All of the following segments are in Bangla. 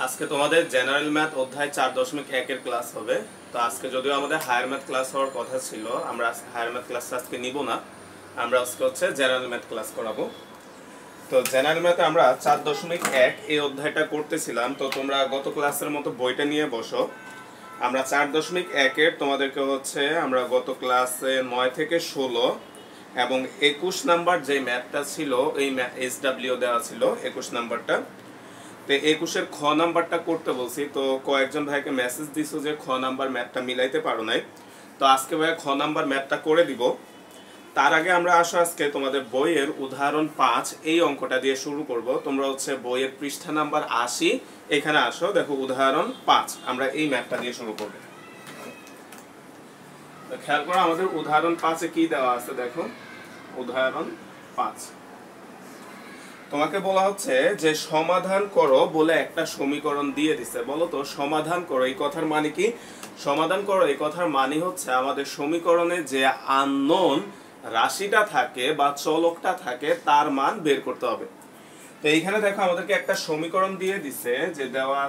আজকে তোমাদের জেনারেল ম্যাথ অধ্যায় 4.1 এর ক্লাস হবে। তো আজকে যদিও আমাদের হায়ার ম্যাথ ক্লাস হওয়ার কথা ছিল, আমরা হায়ার ম্যাথ ক্লাস আজকে নিব না, আমরা আজকে হচ্ছে জেনারেল ম্যাথ ক্লাস করাবো। তো জেনারেল ম্যাথে আমরা 4.1 এই অধ্যায়টা করতেছিলাম। তো তোমরা গত ক্লাসের মতো বইটা নিয়ে বসো। আমরা 4.1 এর তোমাদেরকে হচ্ছে আমরা গত ক্লাসে 9 থেকে 16 এবং 21 নাম্বার যে ম্যাথটা ছিল এই SW দেওয়া ছিল 21 নাম্বারটা। তো 21-এর খ নাম্বারটা করতে বলছি, তো কয়েকজন ভাইকে মেসেজ দিছো যে খ নাম্বার ম্যাথটা মিলাইতে পারো নাই। তো আজকে ভাই খ নাম্বার ম্যাথটা করে দিব। তার আগে আমরা আসো আজকে তোমাদের বইয়ের উদাহরণ 5 এই অঙ্কটা দিয়ে শুরু করব। তোমরা হচ্ছে বইয়ের পৃষ্ঠা নাম্বার 80 এখানে আসো, দেখো উদাহরণ 5 আমরা এই ম্যাথটা দিয়ে শুরু করব। তো খেয়াল করো আমাদের উদাহরণ 5-এ কি দেওয়া আছে, দেখো উদাহরণ 5 তোমাকে বলা হচ্ছে যে সমাধান করো বলে একটা সমীকরণ দিয়ে দিছে। বলো তো সমাধান করো এই কথার মানে কি? সমাধান করো এই কথার মানে হচ্ছে আমাদের সমীকরণে যে আননোন রাশিটা থাকে বা চলকটা থাকে তার মান বের করতে হবে। তো এইখানে দেখো আমাদেরকে একটা সমীকরণ দিয়ে দিছে, যে দেওয়া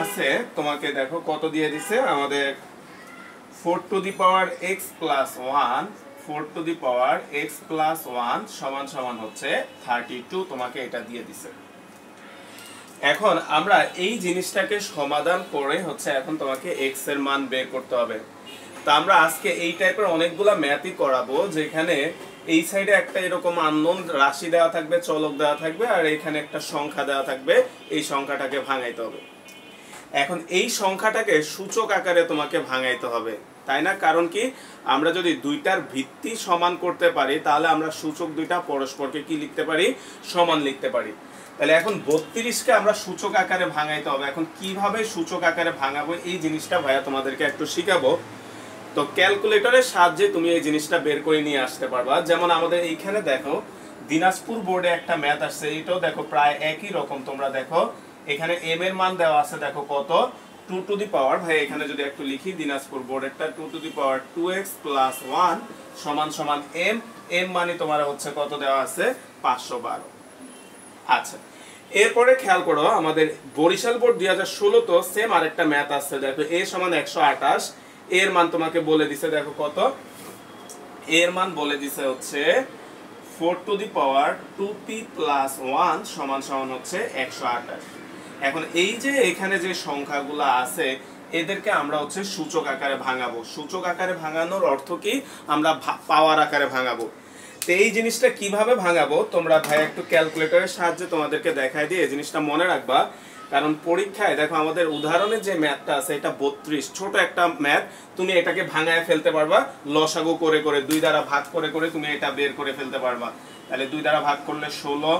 আছে তোমাকে দেখো কত দিয়ে দিছে আমাদের 4 to the power x plus 1 4 to the power x plus 1 সমান সমান হচ্ছে 32 তোমাকে এটা দিয়ে দিছে। এখন আমরা এই জিনিসটাকে সমাধান করে হচ্ছে এখন তোমাকে x এর মান বের করতে হবে। তো আমরা আজকে এই টাইপের অনেকগুলা ম্যাথই করাবো, যেখানে এই সাইডে একটা এরকম আননোন রাশি দেওয়া থাকবে, চলক দেওয়া থাকবে, আর এখানে একটা সংখ্যা দেওয়া থাকবে, এই সংখ্যাটাকে ভাঙাইতে হবে। এখন এই সংখ্যাটাকে সূচক আকারে তোমাকে ভাঙাইতে হবে, তাই না? কারণ কি, আমরা যদি দুইটার ভিত্তি সমান করতে পারি তাহলে আমরা সূচক দুইটা পরস্পরকে কি লিখতে পারি? সমান লিখতে পারি। তাহলে এখন 32কে আমরা সূচক আকারে ভাঙাইতে হবে। এখন কিভাবে সূচক আকারে ভাঙাবো এই জিনিসটা ভাইয়া তোমাদেরকে একটু শিখাবো। তো ক্যালকুলেটরের সাহায্যে তুমি এই জিনিসটা বের করে নিয়ে আসতে পারবা। যেমন আমাদের এইখানে দেখো দিনাজপুর বোর্ডে একটা ম্যাথ আসছে, এটাও দেখো প্রায় একই রকম। তোমরা দেখো এখানে m এর মান দেওয়া আছে, দেখো কত 2 to the power, ভাই এখানে যদি একটু লিখি Dinajpur বোর্ডেরটা 2 to the power 2x plus 1 সমান সমান m মানে তোমার হচ্ছে কত দেওয়া আছে 512। আচ্ছা, এরপরে খেয়াল করো আমাদের বরিশাল বোর্ড 2016 তো সেম আরেকটা ম্যাথ আছে, দেখো a সমান 128, এর মান তোমাকে বলে দিছে, দেখো কত এর মান বলে দিছে হচ্ছে 4 to the power 2p plus 1 সমান সমান হচ্ছে 128। এখন এই যে এখানে যে সংখ্যাগুলো আছে এদেরকে আমরা হচ্ছে সূচক আকারে ভাঙাবো। সূচক আকারে ভাঙানোর অর্থ কি? আমরা পাওয়ার আকারে ভাঙাবো। তো এই জিনিসটা কিভাবে ভাঙাবো তোমরা ভাই একটু ক্যালকুলেটরের সাহায্যে তোমাদেরকে দেখাই দিয়ে এই জিনিসটা মনে রাখবা। কারণ পরীক্ষায় দেখো আমাদের উদাহরণের যে ম্যাথটা আছে এটা 32, ছোট একটা ম্যাথ, তুমি এটাকে ভাঙায় ফেলতে পারবা লসাগু করে করে, 2 দ্বারা ভাগ করে করে তুমি এটা বের করে ফেলতে পারবা। তাহলে 2 দ্বারা ভাগ করলে 16,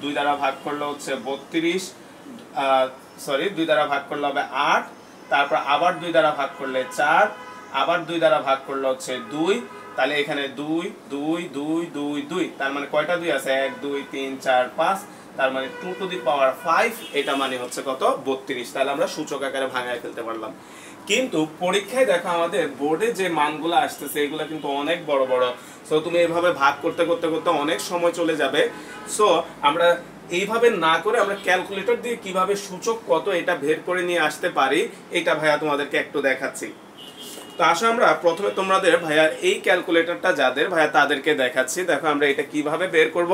2 দ্বারা ভাগ করলে হচ্ছে 32, 2 দ্বারা ভাগ করলে হবে 8, তারপর আবার 2 দ্বারা ভাগ করলে 4, আবার 2 দ্বারা ভাগ করলে হচ্ছে 2। তাহলে এখানে 2 2 2 2 2, তার মানে কয়টা 2 আছে? 1 2 3 4 5, তার মানে 2 to the power 5, এটা মানে হচ্ছে কত 32। তাহলে আমরা সূচক আকারে ভাঙায় ফেলতে পারলাম। কিন্তু পরীক্ষায় দেখো আমাদের বোর্ডে যে মানগুলো আসতেছে এগুলো কিন্তু অনেক বড় বড়। সো তুমি এইভাবে ভাগ করতে করতে করতে অনেক সময় চলে যাবে। সো আমরা এইভাবে না করে আমরা ক্যালকুলেটর দিয়ে কিভাবে সূচক কত এটা বের করে নিয়ে আসতে পারি এটা ভাইয়া তোমাদেরকে একটু দেখাচ্ছি। তো আসো আমরা প্রথমে তোমাদের ভাইয়া এই ক্যালকুলেটরটা যাদের ভাইয়া তাদেরকে দেখাচ্ছি। দেখো আমরা এটা কিভাবে বের করব।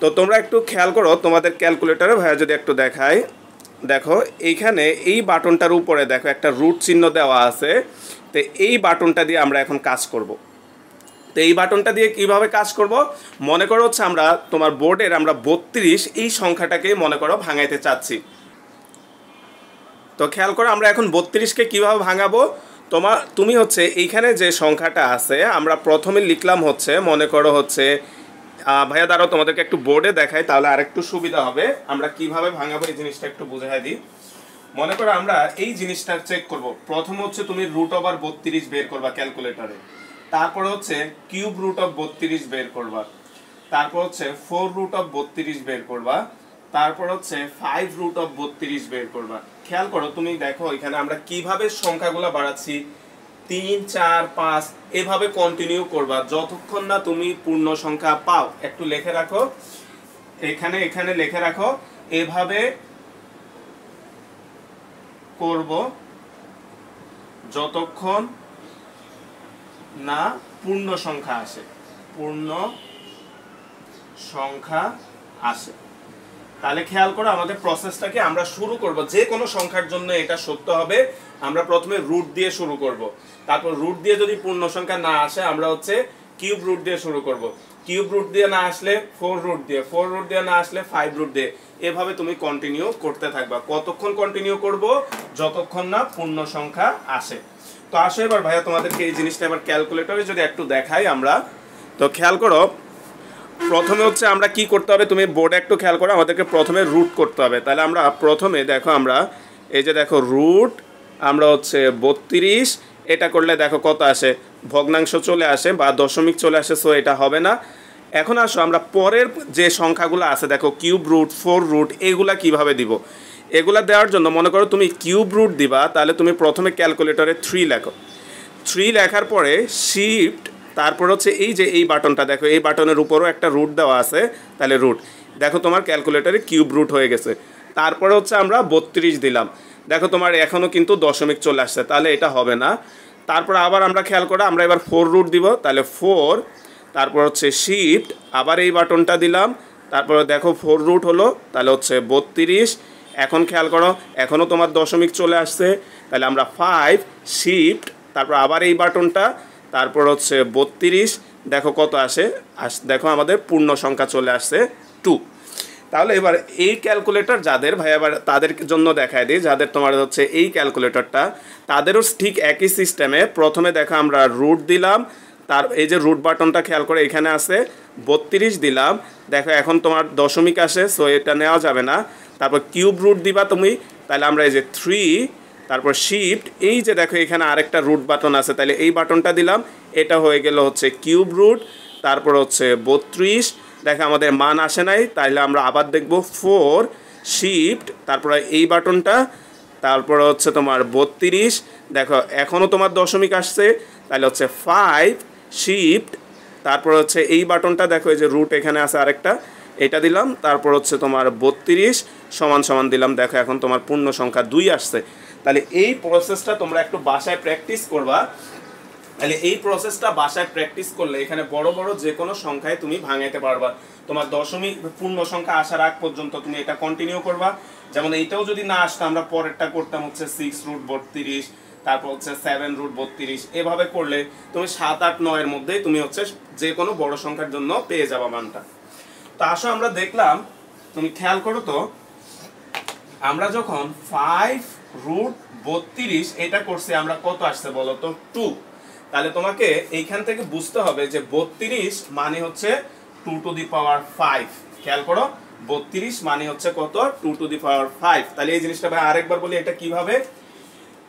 তো তোমরা একটু খেয়াল করো তোমাদের ক্যালকুলেটরে ভাইয়া যদি একটু দেখাই, দেখো এইখানে এই বাটনটার উপরে দেখো একটা রুট চিহ্ন দেওয়া আছে। তো এই বাটনটা দিয়ে আমরা এখন কাজ করব। তো এই বাটনটা দিয়ে কিভাবে কাজ করব, মনে করো হচ্ছে আমরা তোমার বোর্ডের আমরা 32 এই সংখ্যাটাকে মনে করো ভাঙাইতে চাচ্ছি। তো খেয়াল করো আমরা এখন 32কে কিভাবে ভাঙাবো। তুমি হচ্ছে এইখানে যে সংখ্যাটা আছে আমরা প্রথমে লিখলাম হচ্ছে, মনে করো হচ্ছে ভাইয়া দাঁড়াও তোমাদেরকে একটু বোর্ডে দেখাই তাহলে আরেকটু সুবিধা হবে। আমরা কিভাবে ভাঙাবো এই জিনিসটা একটু বুঝাই দিই। মনে করো আমরা এই জিনিসটা চেক করব। প্রথম হচ্ছে তুমি রুট ওভার 32 বের করবা ক্যালকুলেটরে, তারপর হচ্ছে কিউব রুট অফ 32 বের করবা, তারপর হচ্ছে 4 রুট অফ 32 বের করবা, তারপর হচ্ছে 5 রুট অফ 32 বের করবা। খেয়াল করো তুমি দেখো এখানে আমরা কিভাবে সংখ্যাগুলো বাড়াচ্ছি। 3 4 5 এভাবে কন্টিনিউ করবা যতক্ষণ না তুমি পূর্ণ সংখ্যা পাও। একটু লিখে রাখো, এখানে লিখে রাখো, এভাবে করব যতক্ষণ না পূর্ণ সংখ্যা আসে, পূর্ণ সংখ্যা আসে। তাহলে খেয়াল করো আমাদের প্রসেসটাকে আমরা শুরু করব, যে কোনো সংখ্যার জন্য এটা সত্য হবে। আমরা প্রথমে রুট দিয়ে শুরু করব, তারপর রুট দিয়ে যদি পূর্ণ সংখ্যা না আসে আমরা হচ্ছে কিউব রুট দিয়ে শুরু করব, কিউব রুট দিয়ে না আসলে 4 রুট দিয়ে, 4 রুট দিয়ে না আসলে 5 রুট দিয়ে, এভাবে তুমি কন্টিনিউ করতে থাকবা। কতক্ষণ কন্টিনিউ করব? যতক্ষণ না পূর্ণ সংখ্যা আসে। তো আসো এবার ভাইয়া তোমাদেরকে এই জিনিসটা এবার ক্যালকুলেটরে যদি একটু দেখাই আমরা। তো খেয়াল করো প্রথমে হচ্ছে আমরা কি করতে হবে, তুমি বোর্ডে একটু খেয়াল করো, আমাদেরকে প্রথমে রুট করতে হবে। তাহলে আমরা প্রথমে দেখো, আমরা এই যে দেখো রুট, আমরা হচ্ছে 32, এটা করলে দেখো কত আসে, ভগ্নাংশ চলে আসে বা দশমিক চলে আসে, সো এটা হবে না। এখন আসো আমরা পরের যে সংখ্যাগুলো আছে দেখো, কিউব রুট, 4 রুট, এগুলা কিভাবে দিব। এগুলা দেওয়ার জন্য মনে করো তুমি কিউব রুট দিবা, তাহলে তুমি প্রথমে ক্যালকুলেটরে 3 লেখো, 3 লেখার পরে শিফট, তারপর হচ্ছে এই যে এই বাটনটা দেখো, এই বাটনের উপরও একটা রুট দেওয়া আছে, তাহলে রুট, দেখো তোমার ক্যালকুলেটরে কিউব রুট হয়ে গেছে। তারপরে হচ্ছে আমরা 32 দিলাম, দেখো তোমার এখনও কিন্তু দশমিক চলে আসছে, তাহলে এটা হবে না। তারপর আবার আমরা খেয়াল করো, আমরা এবার 4 রুট দিব, তাহলে 4, তারপর হচ্ছে শিফট, আবার এই বাটনটা দিলাম, তারপরে দেখো 4 রুট হলো, তাহলে হচ্ছে 32। এখন খেয়াল করো এখনও তোমার দশমিক চলে আসছে, তাহলে আমরা 5 শিফট, তারপর আবার এই বাটনটা, তারপর হচ্ছে 32, দেখো কত আসে, দেখো আমাদের পূর্ণ সংখ্যা চলে আসছে 2। তাহলে এবার এই ক্যালকুলেটর যাদের ভাই, এবার তাদের জন্য দেখায় দিই, যাদের তোমার হচ্ছে এই ক্যালকুলেটরটা, তাদেরও ঠিক একই সিস্টেমে প্রথমে দেখো আমরা রুট দিলাম, তার এই যে রুট বাটনটা খেয়াল করে এখানে আছে, 32 দিলাম, দেখো এখন তোমার দশমিক আসে, সো এটা নেওয়া যাবে না। তারপর কিউব রুট দিবা তুমি, তাহলে আমরা এই যে 3, তারপর শিফট, এই যে দেখো এখানে আরেকটা রুট বাটন আছে, তাহলে এই বাটনটা দিলাম, এটা হয়ে গেল হচ্ছে কিউব রুট, তারপর হচ্ছে 32, দেখো আমাদের মান আসে নাই, তাহলে আমরা আবার দেখব 4 শিফট, তারপরে এই বাটনটা, তারপর হচ্ছে তোমার 32, দেখো এখনও তোমার দশমিক আসছে, তাহলে হচ্ছে 5 শিফট, তারপর হচ্ছে এই বাটনটা, দেখো এই যে রুট এখানে আছে আরেকটা, এটা দিলাম, তারপর হচ্ছে তোমার 32 সমান সমান দিলাম, দেখো এখন তোমার পূর্ণ সংখ্যা 2 আসছে। তাহলে এই প্রসেসটা তোমরা একটু বাসায় প্র্যাকটিস করবা। তাহলে এই প্রসেসটা বাসায় প্র্যাকটিস করলে এখানে বড় বড় যে কোনো সংখ্যায় তুমি ভাঙাইতে পারবা। তোমার দশমিক পূর্ণ সংখ্যা আসার আগ পর্যন্ত তুমি এটা কন্টিনিউ করবা। যেমন এইটাও যদি না আসতো, আমরা পরেরটা করতাম হচ্ছে 6 রুট 32, তারপর হচ্ছে 7 রুট 32, এভাবে করলে তুমি 7 8 9 এর মধ্যেই তুমি হচ্ছে যে কোনো বড় সংখ্যার জন্য পেয়ে যাবা মানটা। তো আসো আমরা দেখলাম, তুমি খেয়াল করো তো, আমরা যখন 5 রুট 32 এটা করছি, আমরা কত আসছে বলো তো, 2। তাহলে তোমাকে এইখান থেকে বুঝতে হবে যে 32 মানে হচ্ছে 2 টু দি পাওয়ার 5। খেয়াল করো 32 মানে হচ্ছে কত, 2 টু দি পাওয়ার 5। তাহলে এই জিনিসটা ভাই আরেকবার বলি, এটা কিভাবে,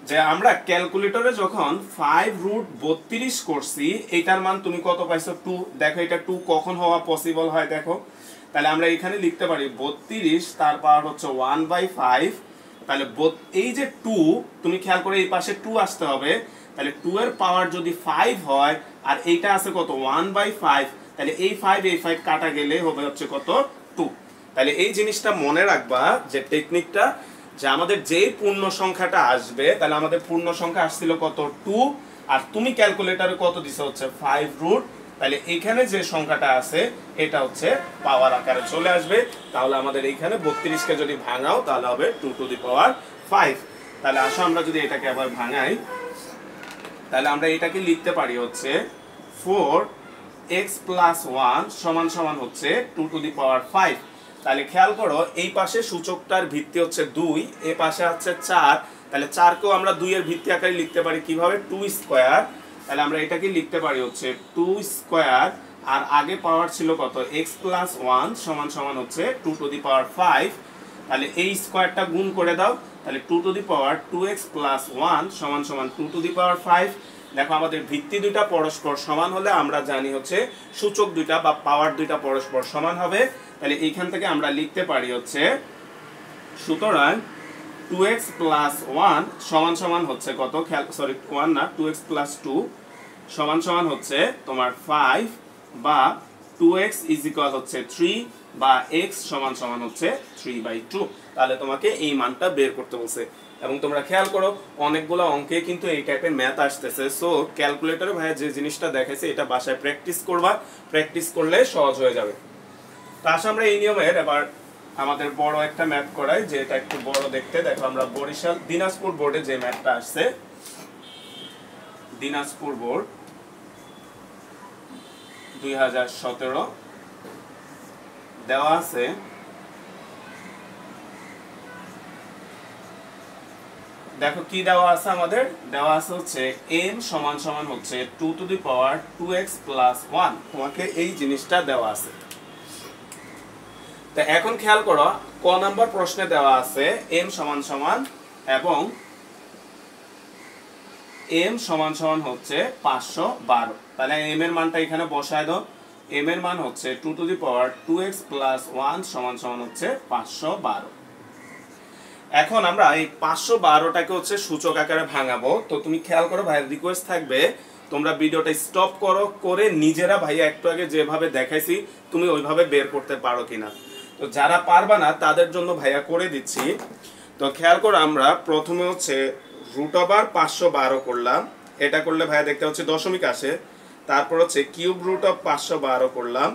যে আমরা ক্যালকুলেটরে যখন 5 রুট 32 করছি, এটার মান তুমি কত পাইছো, 2। দেখো এটা 2 কখন হওয়া পসিবল হয় দেখো, তাহলে আমরা এখানে লিখতে পারি 32 তার পাওয়ার হচ্ছে 1/5। তাহলে এই যে 2, তুমি খেয়াল করে এই পাশে 2 আসতে হবে, তাহলে 2 এর পাওয়ার যদি 5 হয় আর এইটা আছে কত 1/5, তাহলে এই 5 কাটা গেলে হবে হচ্ছে কত 2। তাহলে এই জিনিসটা মনে রাখবা যে টেকনিকটা, যে আমাদের যেই পূর্ণ সংখ্যাটা আসবে, তাহলে আমাদের পূর্ণ সংখ্যা আসছিল কত 2, আর তুমি ক্যালকুলেটরে কত দিছো হচ্ছে 5 রুট, তাহলে এখানে যে সংখ্যাটা আছে এটা হচ্ছে পাওয়ার আকারে চলে আসবে। তাহলে আমাদের এইখানে 32 কে যদি ভাঙাও তাহলে হবে 2 টু দি পাওয়ার 5। তাহলে আসো আমরা যদি এটাকে আবার ভাঙাই, তাহলে আমরা এটাকে লিখতে পারি হচ্ছে 4x প্লাস 1 সমান সমান হচ্ছে 2 টু দি পাওয়ার 5। তাহলে খেয়াল করো এই পাশে সূচকটার ভিত্তি হচ্ছে 2, এই পাশে হচ্ছে 4, তাহলে 4 কেও আমরা 2 এর ভিত্তি আকারে লিখতে পারি কিভাবে, 2 স্কয়ার। তাহলে আমরা এটাকে লিখতে পারি হচ্ছে 2 স্কয়ার, আর আগে পাওয়ার ছিল কত, x প্লাস 1 সমান সমান হচ্ছে 2 টু দি পাওয়ার 5। তাহলে এই স্কয়ারটা গুণ করে দাও, তাহলে 2 to the power 2x plus 1 সমান সমান 2 টু দি পাওয়ার 5। দেখো আমাদের ভিত্তি দুইটা পরস্পর সমান হলে আমরা জানি হচ্ছে সূচক দুইটা বা পাওয়ার দুইটা পরস্পর সমান হবে। তাহলে এইখান থেকে আমরা লিখতে পারি হচ্ছে, সুতরাং 2x প্লাস 1 সমান সমান হচ্ছে কত, সরি 1 না, 2x প্লাস 2 সমান সমান হচ্ছে তোমার 5, বা 2x ইজ ইকুয়াল হচ্ছে 3, বা x সমান সমান হচ্ছে 3/2। তাহলে তোমাকে এই মানটা বের করতে বলছে। এবং তোমরা খেয়াল করো অনেকগুলো অঙ্কে কিন্তু এই টাইপের ম্যাথ আসতেছে, সো ক্যালকুলেটরে ভাইয়া যে জিনিসটা দেখাইছে এটা বাসায় প্র্যাকটিস করবা, প্র্যাকটিস করলে সহজ হয়ে যাবে। তো আসলে আমরা এই নিয়মের এবার আমাদের বড় একটা ম্যাথ করাই, যে এটা একটু বড় দেখতে। দেখো আমরা বরিশাল দিনাজপুর বোর্ডে যে ম্যাথটা আসছে, দিনাজপুর বোর্ড 2017 দেওয়া আছে দেখো কি দেওয়া আছে, আমাদের দেওয়া আছে হচ্ছে m সমান সমান হচ্ছে 2 to the power 2x plus 1। তোমাকে এই জিনিসটা দেওয়া আছে। তো এখন খেয়াল করো ক নাম্বার প্রশ্নে দেওয়া আছে m সমান সমান, এবং m সমান সমান হচ্ছে 512। তাহলে m এর মানটা এখানে বসায় দাও। m এর মান হচ্ছে 2 to the power 2x plus 1 সমান সমান হচ্ছে 512। এখন আমরা এই 512টাকে হচ্ছে সূচক আকারে ভাঙাবো। তো তুমি খেয়াল করো, ভাইয়ের রিকোয়েস্ট থাকবে তোমরা ভিডিওটা স্টপ করো, করে নিজেরা ভাইয়া একটু আগে যেভাবে দেখাইছি তুমি ওইভাবে বের করতে পারো কিনা। তো যারা পারবা না তাদের জন্য ভাইয়া করে দিচ্ছি। তো খেয়াল করো, আমরা প্রথমে হচ্ছে √ওভার 512 করলাম, এটা করলে ভাইয়া দেখতে হচ্ছে দশমিক আসে। তারপর হচ্ছে কিউব রুট অফ 512 করলাম,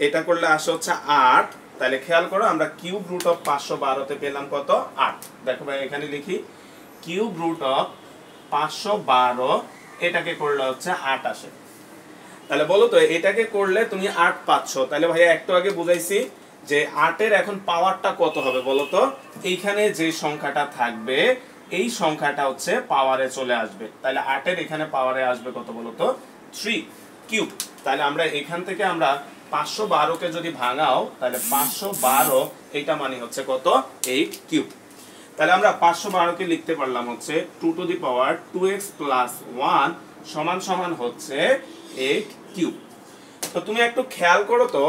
এটা করলে আসে হচ্ছে 8। তাহলে খেয়াল করো আমরা কিউব রুট অফ 512 তে পেলাম কত, 8। দেখো ভাই এখানে লিখি কিউব রুট অফ 512, এটাকে করলে হচ্ছে 8 আসে। তাহলে বলো তো এটাকে করলে তুমি 8 পাচ্ছ। তাহলে ভাইয়া একটু আগে বুঝাইছি যে 8 এর এখন পাওয়ারটা কত হবে বলো তো। এইখানে যে সংখ্যাটা থাকবে এই সংখ্যাটা হচ্ছে পাওয়ারে চলে আসবে। তাহলে 8 এর এখানে পাওয়ারে আসবে কত বলো তো, 3 কিউব। তাহলে আমরা এখান থেকে আমরা 512 কে যদি ভাঙাও তাহলে 512 এটা মানে হচ্ছে কত, 8 কিউব। তাহলে আমরা 512 কে লিখতে পারলাম হচ্ছে 2 to the power 2x plus 1 সমান সমান হচ্ছে 8 কিউব। তো তুমি একটু খেয়াল করো তো,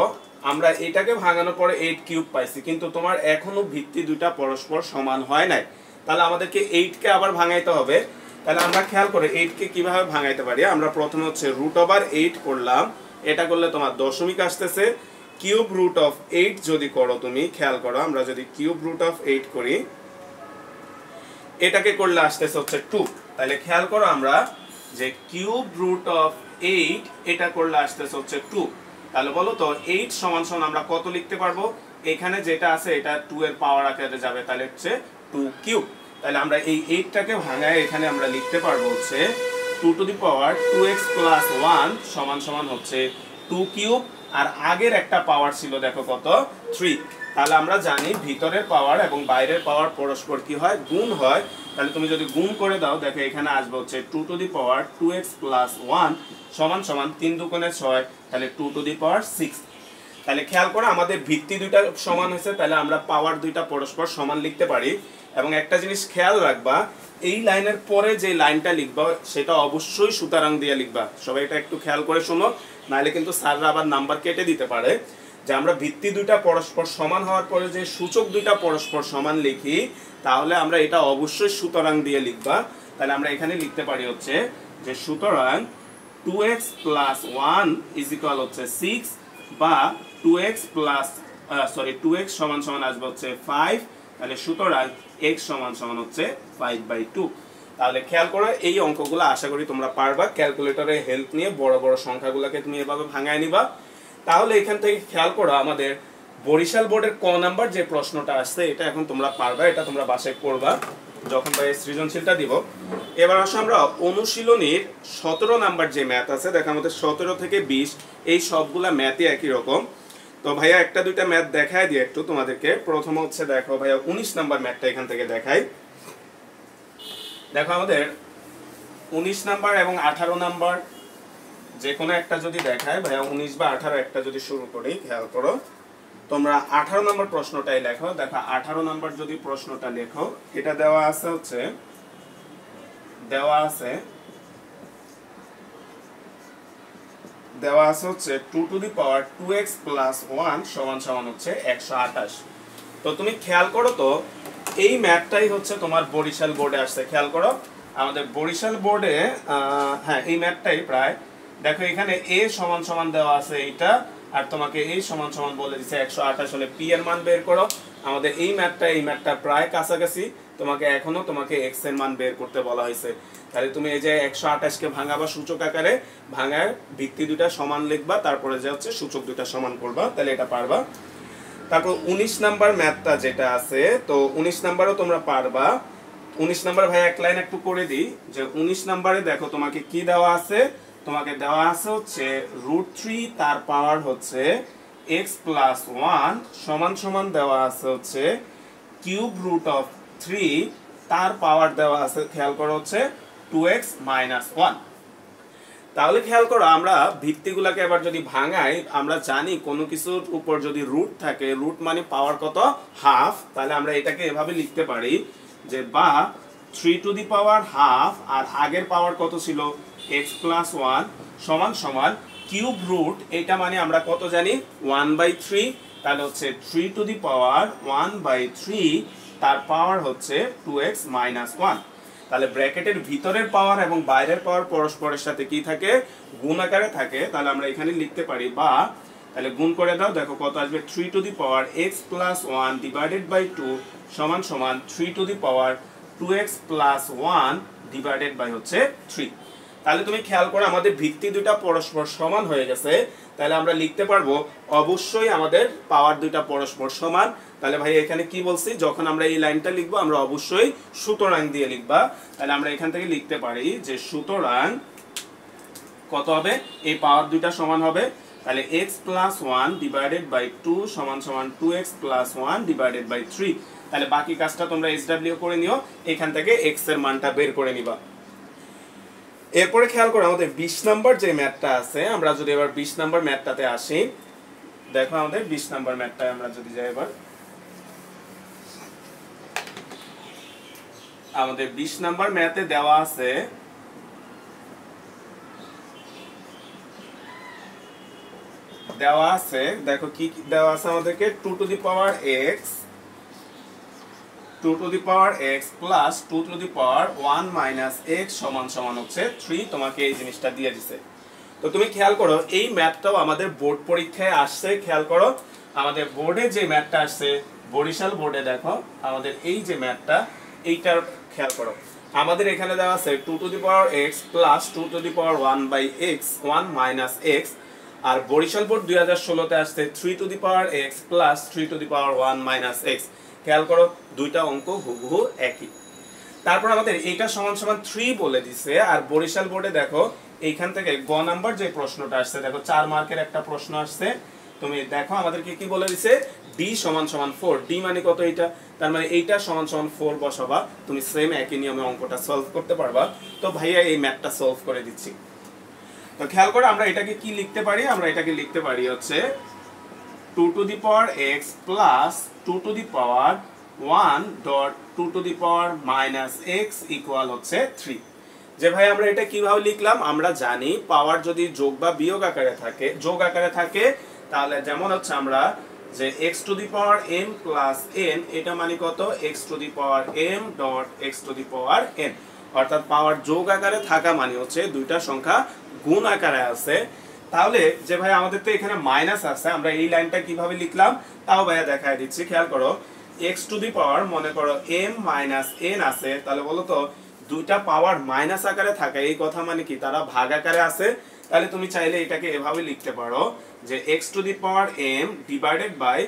আমরা এটাকে ভাঙানোর পরে 8 কিউব পাইছি, কিন্তু তোমার এখনো ভিত্তি দুইটা পরস্পর সমান হয় নাই। তাহলে আমাদেরকে 8 কে আবার ভাঙাইতে হবে। তাহলে আমরা খেয়াল করে 8 কে কিভাবে ভাঙাইতে পারি, আমরা প্রথমে হচ্ছে √8 করলাম, এটা করলে তোমার দশমিক আসতেছে। কিউব রুট অফ 8 যদি করো তুমি, খেয়াল করো আমরা যদি কিউব রুট অফ 8 করি, এটাকে করলে আসতেছে হচ্ছে 2। তাহলে খেয়াল করো আমরা যে কিউব রুট অফ 8 এটা করলে আসতেছে হচ্ছে 2। তাহলে বলো তো 8 সমান সমান আমরা কত লিখতে পারবো, এখানে যেটা আছে এটা 2 এর পাওয়ার আকারে যাবে, তাহলে হচ্ছে 2 কিউব। তাহলে আমরা এই 8টাকে ভাঙায় এখানে আমরা লিখতে পারবো হচ্ছে 2 to the power 2x plus 1 সমান সমান হচ্ছে 2 কিউব। আর আগের একটা পাওয়ার ছিল দেখো কত, 3। তাহলে আমরা জানি ভিতরের পাওয়ার এবং বাইরের পাওয়ার পরস্পর কি হয়, গুণ হয়। তাহলে তুমি যদি গুণ করে দাও দেখো এখানে আসবে হচ্ছে 2 to the power 2x plus 1 সমান সমান 3 দুগুণে 6, তাহলে 2 টু দি পাওয়ার 6। তাহলে খেয়াল করো আমাদের ভিত্তি দুইটা সমান হয়েছে, তাহলে আমরা পাওয়ার দুইটা পরস্পর সমান লিখতে পারি। এবং একটা জিনিস খেয়াল রাখবা, এই লাইনের পরে যে লাইনটা লিখবা সেটা অবশ্যই সুতরাং দিয়ে লিখবা। সবাই এটা একটু খেয়াল করে শোনো, নাহলে কিন্তু স্যাররা আবার নাম্বার কেটে দিতে পারে। যে আমরা ভিত্তি দুইটা পরস্পর সমান হওয়ার পরে যে সূচক দুইটা পরস্পর সমান লিখি, তাহলে আমরা এটা অবশ্যই সুতরাং দিয়ে লিখবা। তাহলে আমরা এখানে লিখতে পারি হচ্ছে যে সুতরাং 2x প্লাস 1 ইজ ইকুয়াল হচ্ছে 6, বা 2x প্লাস 2x সমান সমান আসবে হচ্ছে 5। তাহলে সুতরাং x সমান সমান হচ্ছে 5/2। তাহলে খেয়াল করো এই অঙ্কগুলো আশা করি তোমরা পারবা। ক্যালকুলেটরের হেল্প নিয়ে বড় বড় সংখ্যাগুলোকে তুমি এভাবে ভাঙায় নিবা। তাহলে এখান থেকে খেয়াল করো আমাদের বরিশাল বোর্ডের ক নাম্বার যে প্রশ্নটা আসছে এটা এখন তোমরা পারবা, এটা তোমরা বাসায় করবা যখন ভাই সৃজনশীলটা দিব। এবার আসো আমরা অনুশীলনীর 17 নাম্বার যে ম্যাথ আছে, দেখো আমাদের 17 থেকে 20 এই সবগুলা ম্যাথই একই রকম। তো ভাইয়া একটা দুইটা ম্যাথ দেখায় দিই একটু তোমাদেরকে। প্রথম হচ্ছে দেখো ভাইয়া 19 নাম্বার ম্যাথটা এখান থেকে দেখাই। দেখো আমাদের 19 নাম্বার এবং 18 নাম্বার যে কোনো একটা যদি দেখায়, ভাইয়া 19 বা 18 একটা যদি শুরু করি, খেয়াল করো তোমরা 18 নম্বর প্রশ্নটাই লেখো। দেখো 18 নম্বর যদি প্রশ্নটা লেখো, এটা দেওয়া আছে হচ্ছে 2 to the power 2x plus 1 সমান সমান হচ্ছে 128। তো তুমি খেয়াল করো তো এই ম্যাথটাই হচ্ছে তোমার বরিশাল বোর্ডে আসছে, খেয়াল করো আমাদের বরিশাল বোর্ডে হ্যাঁ এই ম্যাথটাই প্রায়। দেখো এখানে a সমান সমান দেওয়া আছে এইটা, আর তোমাকে a সমান সমান বলে দিচ্ছে 128 হলে p এর মান বের করো। আমাদের এই ম্যাথটা প্রায় কাছাকাছি, তোমাকে x এর মান বের করতে বলা হয়েছে। তাহলে তুমি এই যে 128 কে ভাঙাবা সূচক আকারে, ভাঙায় ভিত্তি দুটা সমান লিখবা, তারপরে যে হচ্ছে সূচক দুটা সমান করবা, তাহলে এটা পারবা। তারপর 19 নাম্বার ম্যাথটা যেটা আছে, তো 19 নাম্বারও তোমরা পারবা। 19 নাম্বার ভাই এক লাইন একটু করে দিই, যে 19 নাম্বারে দেখো তোমাকে কি দেওয়া আছে, তোমাকে দেওয়া আছে হচ্ছে √3 তার পাওয়ার হচ্ছে x প্লাস 1 সমান সমান দেওয়া আছে হচ্ছে কিউব রুট অফ 3 তার পাওয়ার দেওয়া আছে, খেয়াল করো হচ্ছে 2x মাইনাস 1। তাহলে খেয়াল করো আমরা ভিত্তিগুলোকে এবার যদি ভাঙাই, আমরা জানি কোনো কিছুর উপর যদি রুট থাকে, রুট মানে পাওয়ার কত হাফ, তাহলে আমরা এটাকে এভাবে লিখতে পারি যে বা 3 টু দি পাওয়ার হাফ, আর আগের পাওয়ার কত ছিল x প্লাস 1 সমান সমান কিউব রুট, এটা মানে আমরা কত জানি 1/3, তাহলে হচ্ছে 3 টু দি পাওয়ার 1/3 তার পাওয়ার হচ্ছে 2x মাইনাস 1। তাহলে ব্র্যাকেটের ভিতরের পাওয়ার এবং বাইরের পাওয়ার পরস্পরের সাথে কি থাকে, গুণ আকারে থাকে। তাহলে আমরা এখানে লিখতে পারি বা, তাহলে গুণ করে দাও, দেখো কত আসবে 3 to the power x plus 1 divided by 2 সমান সমান 3 to the power 2x plus 1 divided by হচ্ছে 3। তাহলে তুমি খেয়াল করো আমাদের ভিত্তি দুইটা পরস্পর সমান হয়ে গেছে, তাহলে আমরা লিখতে পারবো অবশ্যই আমাদের পাওয়ার দুইটা পরস্পর সমান। তাহলে ভাই এখানে কি বলছি, যখন আমরা এই লাইনটা লিখবো আমরা অবশ্যই সুতরাং দিয়ে লিখবা। তাহলে আমরা এখান থেকে লিখতে পারি যে সুতরাং কত হবে, এই পাওয়ার দুইটা সমান হবে, তাহলে x প্লাস 1 ডিভাইডেড বাই 2 সমান সমান 2x প্লাস 1 ডিভাইডেড বাই 3। তাহলে বাকি কাজটা তোমরা SW করে নিও, এখান থেকে x এর মানটা বের করে নিবা। এরপরে খেয়াল করো আমাদের 20 নাম্বার যে ম্যাথটা আছে, আমরা যদি এবার 20 নাম্বার ম্যাথটাতে আসি, দেখো আমাদের 20 নাম্বার ম্যাথটায় আমরা যদি যাই, এবার আমাদের 20 নাম্বার ম্যাথে দেওয়া আছে দেখো কি দেওয়া আছে আমাদেরকে, 2 to the power x 2 to the power x plus 2 to the power 1 minus x সমান সমান হচ্ছে 3, তোমাকে এই জিনিসটা দিয়ে দিছে। তো তুমি খেয়াল করো এই ম্যাথটাও আমাদের বোর্ড পরীক্ষায় আসছে, খেয়াল করো আমাদের বোর্ডে যে ম্যাথটা আসছে বরিশাল বোর্ডে, দেখো আমাদের এই যে ম্যাথটা, এইটার খেয়াল করো আমাদের এখানে দেওয়া আছে 2 to the power x plus 2 to the power 1 by x 1 minus x, আর বরিশাল বোর্ড 2016 তে আসছে 3 to the power x plus 3 to the power 1 minus x। খেয়াল করো দুইটা অঙ্ক হুবহু একই। তারপর আমাদের এইটা সমান সমান 3 বলে দিছে, আর বরিশাল বোর্ডে দেখো এইখান থেকে গ নাম্বার যে প্রশ্নটা আসছে, দেখো 4 মার্কের একটা প্রশ্ন আসছে, তুমি দেখো আমাদেরকে কি বলে দিছে d সমান সমান 4, d মানে কত এইটা, তার মানে এইটা সমান সমান 4 বসাবা, তুমি সেম একই নিয়মে অঙ্কটা সলভ করতে পারবা। তো ভাইয়া এই ম্যাথটা সলভ করে দিচ্ছি। তো খেয়াল করো আমরা এটাকে কি লিখতে পারি, আমরা এটাকে লিখতে পারি হচ্ছে 2 to the power x plus 2 to the power 1 dot 2 to the power minus x equal হচ্ছে 3। যে ভাই আমরা এটা কিভাবে লিখলাম, আমরা জানি পাওয়ার যদি যোগ বা বিয়োগ আকারে থাকে, যোগ আকারে থাকে, তাহলে যেমন হচ্ছে আমরা যে x to the power m plus n, এটা মানে কত x to the power m dot x to the power n, অর্থাৎ পাওয়ার যোগ আকারে থাকা মানে হচ্ছে দুইটা সংখ্যা গুণ আকারে আছে। তাহলে যে ভাই আমাদের তো এখানে মাইনাস আছে, আমরা এই লাইনটা কিভাবে লিখলাম তাও ভাইয়া দেখায় দিচ্ছি, খেয়াল করো x টু দি পাওয়ার মনে করো m মাইনাস n আছে, তাহলে বলো তো দুইটা পাওয়ার মাইনাস আকারে থাকে এই কথা মানে কি তারা ভাগ আকারে আছে। তাহলে তুমি চাইলে এটাকে এভাবে লিখতে পারো যে x to the power m divided by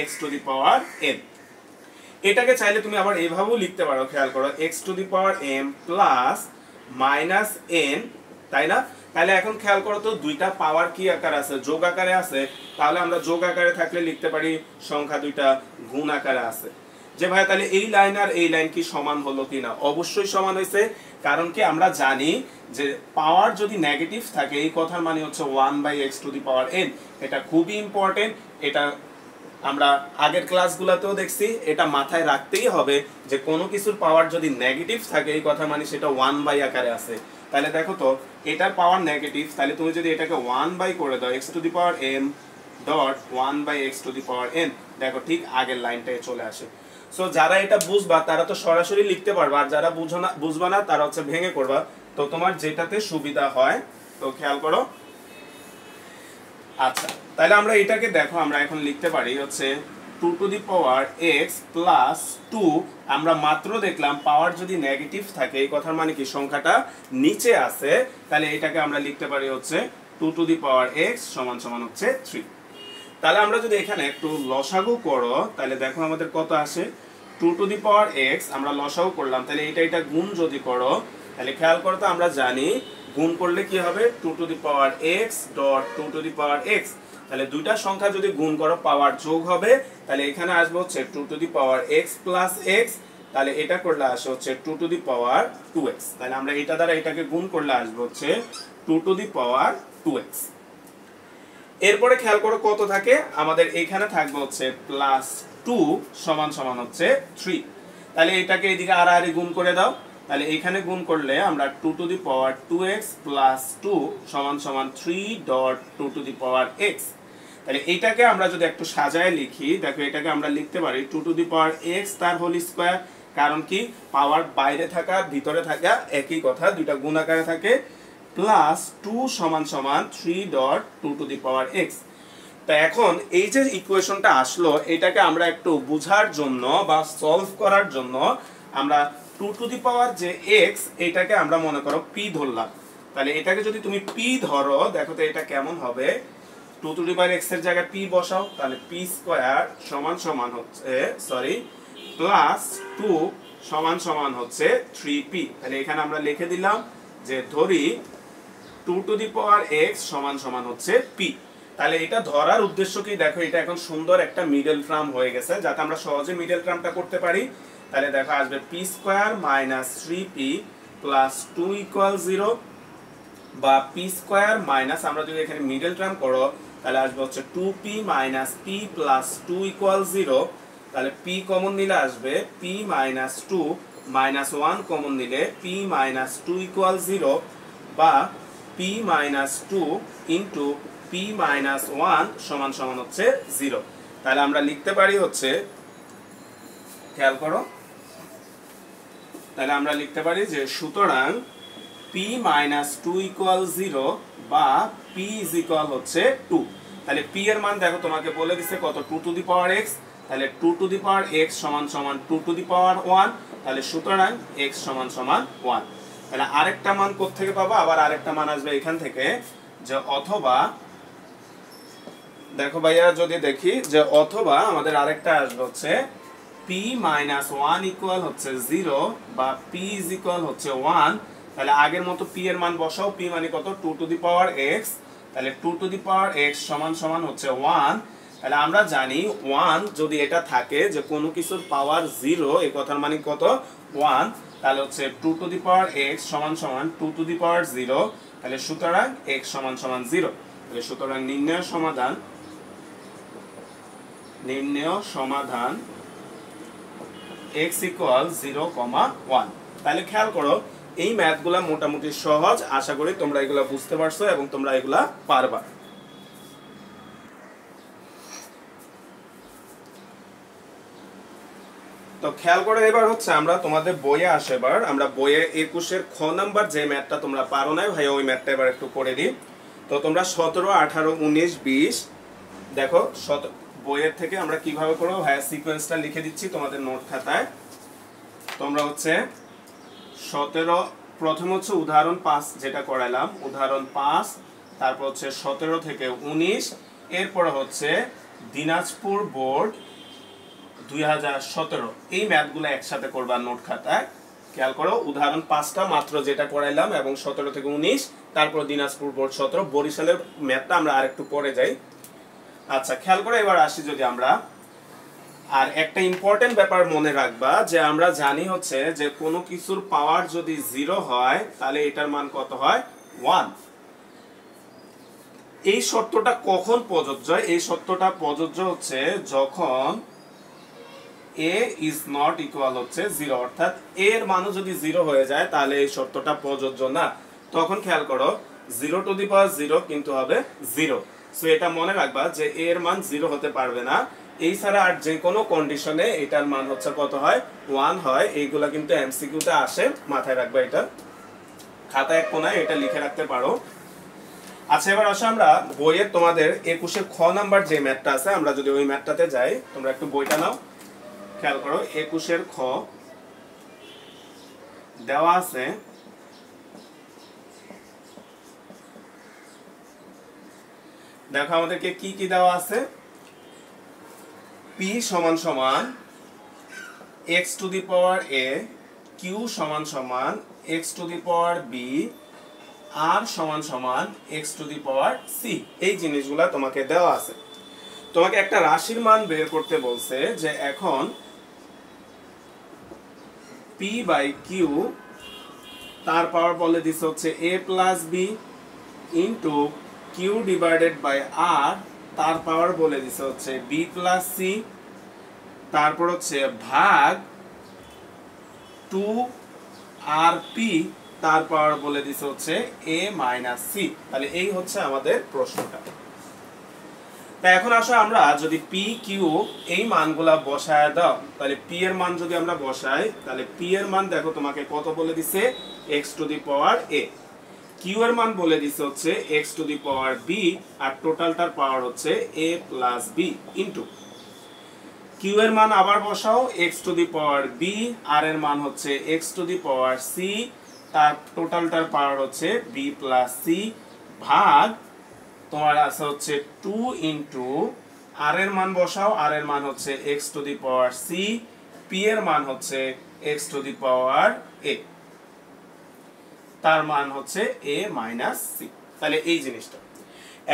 x to the power n। এটাকে চাইলে তুমি আবার এভাবেও লিখতে পারো, খেয়াল করো x to the power m plus minus n, তাই না? তাহলে এখন খেয়াল করো তো দুইটা পাওয়ার কি আকারে আছে, যোগ আকারে আছে, তাহলে আমরা যোগ আকারে থাকলে লিখতে পারি সংখ্যা দুইটা গুণ আকারে আছে। যে ভাই তাহলে এই লাইন আর এই লাইন কি সমান হলো কিনা, অবশ্যই সমান হয়েছে, কারণ কি আমরা জানি যে পাওয়ার যদি নেগেটিভ থাকে এই কথার মানে হচ্ছে 1/x two the power n, এটা খুবই ইম্পর্টেন্ট, এটা আমরা আগের ক্লাসগুলোতেও দেখছি, এটা মাথায় রাখতেই হবে যে কোনো কিছুর পাওয়ার যদি নেগেটিভ থাকে এই কথা মানে সেটা 1 আকারে আছে। তাহলে দেখো তো এটার পাওয়ার নেগেটিভ, তাহলে তুমি যদি এটাকে 1 করে দাও x to the power m dot 1/x two the power n, দেখো ঠিক আগের লাইনটায় চলে আসে। সো যারা এটা বুঝবা তারা তো সরাসরি লিখতে পারবা, আর যারা বুঝবা না তারা হচ্ছে ভেঙে করবা। তো তোমার যেটাতে সুবিধা হয় তো খেয়াল করো। আচ্ছা, তাহলে আমরা এটাকে দেখো আমরা এখন লিখতে পারি হচ্ছে 2 to the power x plus 2। আমরা মাত্র দেখলাম পাওয়ার যদি নেগেটিভ থাকে এই কথার মানে কি সংখ্যাটা নিচে আছে, তাহলে এটাকে আমরা লিখতে পারি হচ্ছে 2 টু দি পাওয়ার x সমান সমান হচ্ছে 3। তাহলে আমরা যদি এখানে একটু লসাগু করো তাহলে দেখো আমাদের কত আসে 2 টু দি পাওয়ার x। আমরা লসাগু করলাম, তাহলে এটা গুণ যদি করো তাহলে খেয়াল করো তো আমরা জানি গুণ করলে কি হবে 2 to the power x dot 2 to the power x। তাহলে দুইটা সংখ্যা যদি গুণ করো পাওয়ার যোগ হবে, তাহলে এখানে আসবে হচ্ছে 2 to the power x plus x। তাহলে এটা করলে আসে হচ্ছে 2 টু দি পাওয়ার 2x। তাহলে আমরা এটা দ্বারা এটাকে গুণ করলে আসবে হচ্ছে 2 টু দি পাওয়ার 2x। এরপরে খেয়াল করো কত থাকে আমাদের, এখানে থাকবে হচ্ছে প্লাস 2 সমান সমান হচ্ছে 3। তাহলে এটাকে এদিকে আর গুণ করে দাও, তাহলে এখানে গুণ করলে আমরা 2 to the power 2x plus 2 সমান সমান 3 dot 2 to the power x। তাহলে এটাকে আমরা যদি একটু সাজায় লিখি, দেখো এটাকে আমরা লিখতে পারি 2 টু দি পাওয়ার x তার হোল স্কয়ার। কারণ কি পাওয়ার বাইরে থাকা ভিতরে থাকা একই কথা, দুইটা গুণ আকারে থাকে, প্লাস 2 সমান সমান 3 dot 2 to the power x। তো এখন এই যে ইকুয়েশনটা আসলো এটাকে আমরা একটু বোঝার জন্য বা সলভ করার জন্য আমরা 2 টু দি পাওয়ার যে x এটাকে আমরা মনে করো p ধরলাম। তাহলে এটাকে যদি তুমি p ধরো দেখো তো এটা কেমন হবে, 2 টু দি পাওয়ার x এর জায়গায় p বসাও, তাহলে p স্কয়ার সমান সমান হচ্ছে প্লাস 2 সমান সমান হচ্ছে 3p। তাহলে এখানে আমরা লিখে দিলাম যে ধরি 2 টু দি পাওয়ার x সমান সমান হচ্ছে p। তাহলে এটা ধরার উদ্দেশ্য কি দেখো, এটা এখন সুন্দর একটা মিডল টার্ম হয়ে গেছে যাতে আমরা সহজে মিডল টার্মটা করতে পারি। তাহলে দেখো আসবে p square minus 3p plus 2 equal 0, বা p স্কয়ার মাইনাস আমরা যদি এখানে মিডল টার্ম করো তাহলে আসবে হচ্ছে 2p minus p plus 2 equal 0। তাহলে p কমন নিলে আসবে p মাইনাস 2 মাইনাস 1 কমন নিলে p মাইনাস 2 ইকুয়াল 0, বা p minus 2 into p minus 1 সমান সমান হচ্ছে 0। তাহলে আমরা লিখতে পারি হচ্ছে খেয়াল করো, তাহলে আমরা লিখতে পারি যে সুতরাং p মাইনাস 2 ইকুয়াল 0 বা p ইজ ইকুয়াল হচ্ছে 2। তাহলে p এর মান দেখো তোমাকে বলে দিছে কত 2 টু দি পাওয়ার x। তাহলে 2 টু দি পাওয়ার x সমান সমান 2 টু দি পাওয়ার 1। তাহলে সুতরাং x সমান সমান 1। তাহলে আরেকটা মান কোথা থেকে পাবো, আবার আরেকটা মান আসবে এখান থেকে, যে অথবা দেখো ভাইয়া যদি দেখি যে অথবা আমাদের আরেকটা আসবে হচ্ছে p মাইনাস 1 ইকুয়াল হচ্ছে 0 বা p ইজ ইকুয়াল হচ্ছে 1। তাহলে আগের মতো p এর মান বসাও, p মানে কত 2 টু দি পাওয়ার x। তাহলে 2 টু দি পাওয়ার x সমান সমান হচ্ছে 1। তাহলে আমরা জানি 1 যদি এটা থাকে যে কোনো কিছুর পাওয়ার 0 এই কথার মানে কত 1, তাহলে হচ্ছে 2 টু দি পাওয়ার x সমান সমান 2 টু দি পাওয়ার 0। তাহলে সুতরাং x সমান সমান 0। তাহলে সুতরাং নির্ণয় সমাধান x ইকুয়াল 0,1। তাহলে খেয়াল করো এই ম্যাথগুলা মোটামুটি সহজ, আশা করি তোমরা এগুলা বুঝতে পারছো এবং তোমরা এগুলা পারবা। তো খেয়াল করে এবার হচ্ছে আমরা তোমাদের বইয়ে আসে, এবার আমরা বইয়ে 21 খ নাম্বার যে ম্যাথটা তোমরা পারো না ভাই ওই ম্যাথটা এবার একটু করে দিই। তো তোমরা 17, 18, 19, 20 দেখো বইয়ের থেকে আমরা কিভাবে করবো ভাইয়া সিকোয়েন্সটা লিখে দিচ্ছি তোমাদের নোট খাতায়। তোমরা হচ্ছে 17 প্রথম হচ্ছে উদাহরণ 5 যেটা করাইলাম, উদাহরণ 5, তারপর হচ্ছে 17 থেকে 19, এরপরে হচ্ছে দিনাজপুর বোর্ড 2017। এই ম্যাথগুলো একসাথে করবা নোট খাতায়। খেয়াল করো উদাহরণ 5টা মাত্র যেটা করাইলাম এবং 17 থেকে 19, তারপর দিনাজপুর বোর্ড 17। বরিশালের ম্যাথটা আমরা আরেকটু পরে যাই। আচ্ছা খেয়াল করে এবার আসি যদি আমরা, আর একটা ইম্পর্টেন্ট ব্যাপার মনে রাখবা যে আমরা জানি হচ্ছে যে কোনো কিছুর পাওয়ার যদি 0 হয় তাহলে এটার মান কত হয় 1। এই শর্তটা কখন প্রযোজ্য, এই শর্তটা প্রযোজ্য হচ্ছে যখন a is not equal হচ্ছে 0, অর্থাৎ a এর মানও যদি 0 হয়ে যায় তাহলে এই শর্তটা প্রযোজ্য না। তখন খেয়াল করো 0 টু দি পাওয়ার 0 কিন্তু হবে 0। সো এটা মনে রাখবা যে a এর মান 0 হতে পারবে না, এই ছাড়া আর যে কোনো কন্ডিশনে এটার মান হচ্ছে কত হয় 1 হয়। এইগুলা কিন্তু এমসিকিউতে আসে, মাথায় রাখবা, এটা খাতায় এক কোনায় এটা লিখে রাখতে পারো। আচ্ছা, এবার আসো আমরা বইয়ের তোমাদের 21-এর খ নাম্বার যে ম্যাথটা আছে, আমরা যদি ওই ম্যাথটাতে যাই, তোমরা একটু বইটা নাও, খেয়াল করো। 21-এর খ দেওয়া আছে দেখো আমাদেরকে কি কি দেওয়া আছে। p সমান সমান x to the power a, q সমান সমান x to the power b, r সমান সমান x to the power c। এই জিনিসগুলা তোমাকে দেওয়া আছে। তোমাকে একটা রাশির মান বের করতে বলছে যে এখন p বাই q তার পাওয়ার বলে দিছে হচ্ছে a plus b into q divided by r তার পাওয়ার বলে দিছে হচ্ছে b প্লাস c, তারপর হচ্ছে ভাগ 2rp তার পাওয়ার বলে দিছে হচ্ছে a মাইনাস c। তাহলে এই হচ্ছে আমাদের প্রশ্নটা। তাই এখন আসো আমরা যদি p q এই মানগুলা বসায় দাও, তাহলে p এর মান যদি আমরা বসাই, তাহলে p এর মান দেখো তোমাকে কত বলে দিছে x to the power a, q এর মান বলে দিছে হচ্ছে x to the power b, আর টোটালটার পাওয়ার হচ্ছে a plus b into q এর মান আবার বসাও x to the power b, r এর মান হচ্ছে x to the power c, তার টোটালটার পাওয়ার হচ্ছে b প্লাস c, ভাগ তোমার আছে হচ্ছে 2 ইন্টু r এর মান বসাও, r এর মান হচ্ছে x to the power c, p এর মান হচ্ছে x to the power a, তার মান হচ্ছে a মাইনাস c। তাহলে এই জিনিসটা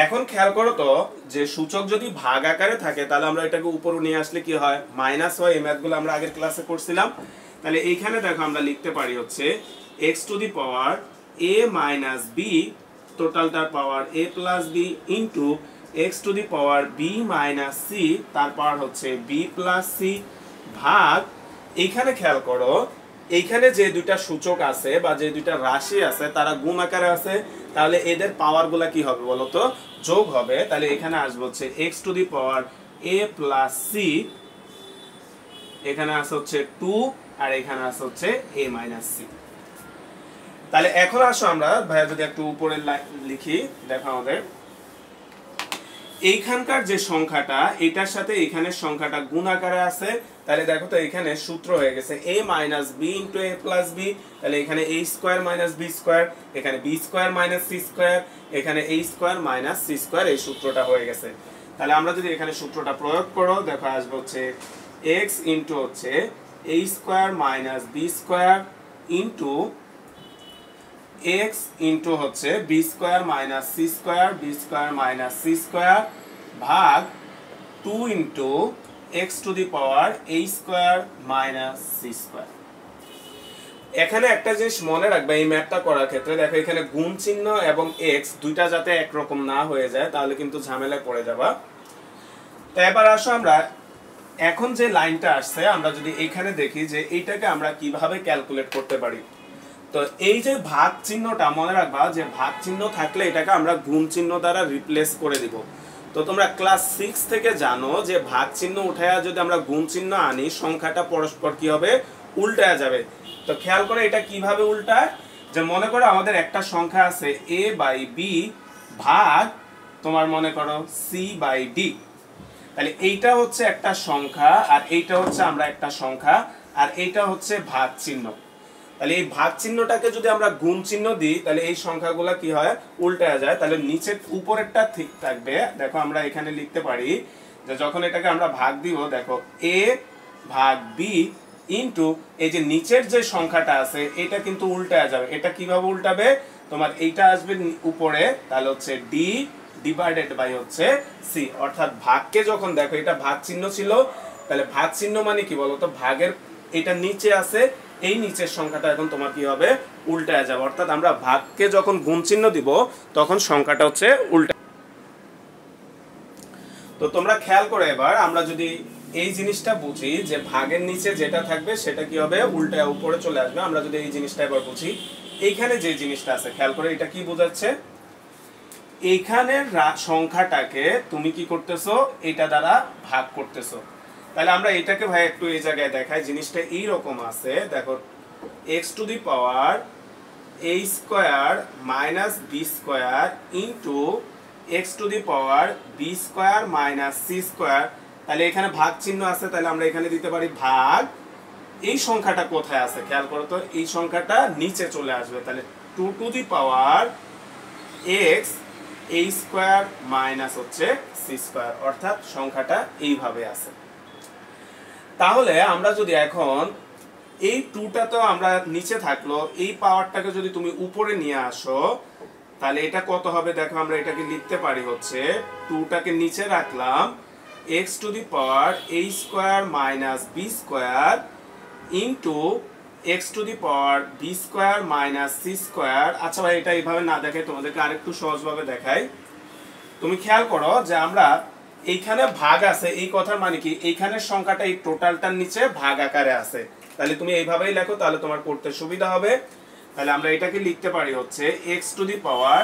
এখন খেয়াল করো তো, যে সূচক যদি ভাগ আকারে থাকে তাহলে আমরা এটাকে উপরে নিয়ে আসলে কি হয়, মাইনাস হয়। এই ম্যাথগুলো আমরা আগের ক্লাসে করছিলাম। তাহলে এইখানে দেখো আমরা লিখতে পারি হচ্ছে x to the power a minus b, টোটালটার power a plus b into x to the power b minus c, তার পাওয়ার হচ্ছে b প্লাস c, ভাগ এইখানে খেয়াল করো, এইখানে যে দুইটা সূচক আছে বা যে দুইটা রাশি আছে তারা গুণ আকারে আছে, তাহলে এদের পাওয়ার গুলা কি হবে বলতো, যোগ হবে। তাহলে এখানে আসবে হচ্ছে x to the power a plus c, এখানে আছে হচ্ছে 2, আর এখানে আছে হচ্ছে a মাইনাস c। তাহলে এখন আসো আমরা ভাইয়া যদি একটু উপরে লিখি, দেখো আমাদের এইখানকার যে সংখ্যাটা এটার সাথে এখানের সংখ্যাটা গুণ আকারে আছে, তাহলে দেখো তো এখানে সূত্র হয়ে গেছে a minus b into a plus b, তাহলে এখানে a square minus b square, এখানে b square minus c square, এখানে a square minus c square, এই সূত্রটা হয়ে গেছে। তাহলে আমরা যদি এখানে সূত্রটা প্রয়োগ করো, দেখো আসবে হচ্ছে x ইন্টু হচ্ছে a square minus b square into x into হচ্ছে b square minus c square, b square minus c square, ভাগ 2 into x to the power a square minus c square. এখানে একটা জিনিস মনে রাখবে এই ম্যাথটা করার ক্ষেত্রে, দেখো এখানে গুণ চিহ্ন এবং x দুইটা যাতে একরকম না হয়ে যায়, তাহলে কিন্তু ঝামেলায় পড়ে যাবা। তো এবার আসো আমরা এখন যে লাইনটা আসছে, আমরা যদি এখানে দেখি যে এইটাকে আমরা কিভাবে ক্যালকুলেট করতে পারি। তো এই যে ভাগ চিহ্নটা মনে রাখবা, যে ভাগ চিহ্ন থাকলে এটাকে আমরা গুণ চিহ্ন দ্বারা রিপ্লেস করে দিব। তো তোমরা ক্লাস 6 থেকে জানো যে ভাগ চিহ্ন উঠায়া যদি আমরা গুণ চিহ্ন আনি, সংখ্যাটা পরস্পর কি হবে, উল্টায়া যাবে। তো খেয়াল করে এটা কিভাবে উল্টায়, যে মনে করো আমাদের একটা সংখ্যা আছে a বাই b ভাগ তোমার মনে করো c বাই d, তাহলে এইটা হচ্ছে একটা সংখ্যা, আর এইটা হচ্ছে আমরা একটা সংখ্যা, আর এইটা হচ্ছে ভাগ চিহ্ন। তাহলে এই ভাগ চিহ্নটাকে যদি আমরা গুণ চিহ্ন দিই, তাহলে এই সংখ্যাগুলো কি হয়, উল্টায়া যায়। তাহলে নিচের উপরেরটা ঠিক থাকবে। দেখো আমরা এখানে লিখতে পারি যে যখন এটাকে আমরা ভাগ দিব, দেখো a ভাগ b ইন্টু এই যে নিচের যে সংখ্যাটা আছে এটা কিন্তু উল্টায়া যাবে। এটা কিভাবে উল্টাবে, তোমার এইটা আসবে উপরে, তাহলে হচ্ছে d ডিভাইডেড বাই হচ্ছে c, অর্থাৎ ভাগকে যখন দেখো এটা ভাগ চিহ্ন ছিল, তাহলে ভাগ চিহ্ন মানে কি বলতো, ভাগের এটা নিচে আছে, এই নিচের সংখ্যাটা এখন তোমার কি হবে, উল্টায় যাবে। অর্থাৎ আমরা ভাগকে যখন গুণ চিহ্ন দিব তখন সংখ্যাটা হচ্ছে উল্টা। তো তোমরা খেয়াল করে এবার আমরা যদি এই জিনিসটা বুঝি যে ভাগের নিচে যেটা থাকবে সেটা কি হবে, উল্টায় উপরে চলে আসবে। আমরা যদি এই জিনিসটা এবার বুঝি, এইখানে যে জিনিসটা আছে খেয়াল করে, এটা কি বোঝাচ্ছে, এইখানের সংখ্যাটাকে তুমি কি করতেছো, এটা দ্বারা ভাগ করতেছো। তাহলে আমরা এটাকে ভাই একটু এই জায়গায় দেখাই, জিনিসটা এইরকম আছে। দেখো x to the power a square minus b square into x to the power b square minus c square. তাহলে এখানে ভাগ চিহ্ন আছে, তাহলে আমরা এখানে দিতে পারি ভাগ। এই সংখ্যাটা কোথায় আছে খেয়াল করো তো, এই সংখ্যাটা নিচে চলে আসবে। তাহলে 2 to the power x a square minus হচ্ছে c স্কয়ার, অর্থাৎ সংখ্যাটা এইভাবে আছে। তাহলে আমরা যদি এখন এই 2টা তো আমরা নিচে থাকলো, এই পাওয়ারটাকে যদি তুমি উপরে নিয়ে আসো তাহলে এটা কত হবে দেখো, আমরা এটাকে লিখতে পারি হচ্ছে 2টাকে নিচে রাখলাম x to the power a square minus b square into x to the power b square minus c square. আচ্ছা ভাই এটা এইভাবে না দেখাই, তোমাদেরকে আরেকটু সহজভাবে দেখাই। তুমি খেয়াল করো যে আমরা এইখানে ভাগ আছে, এই কথার মানে কি এইখানের সংখ্যাটা এই টোটালটার নিচে ভাগ আকারে আছে। তাহলে তুমি এইভাবেই লেখো, তাহলে তোমার করতে সুবিধা হবে। তাহলে আমরা এটাকে লিখতে পারি হচ্ছে x to the power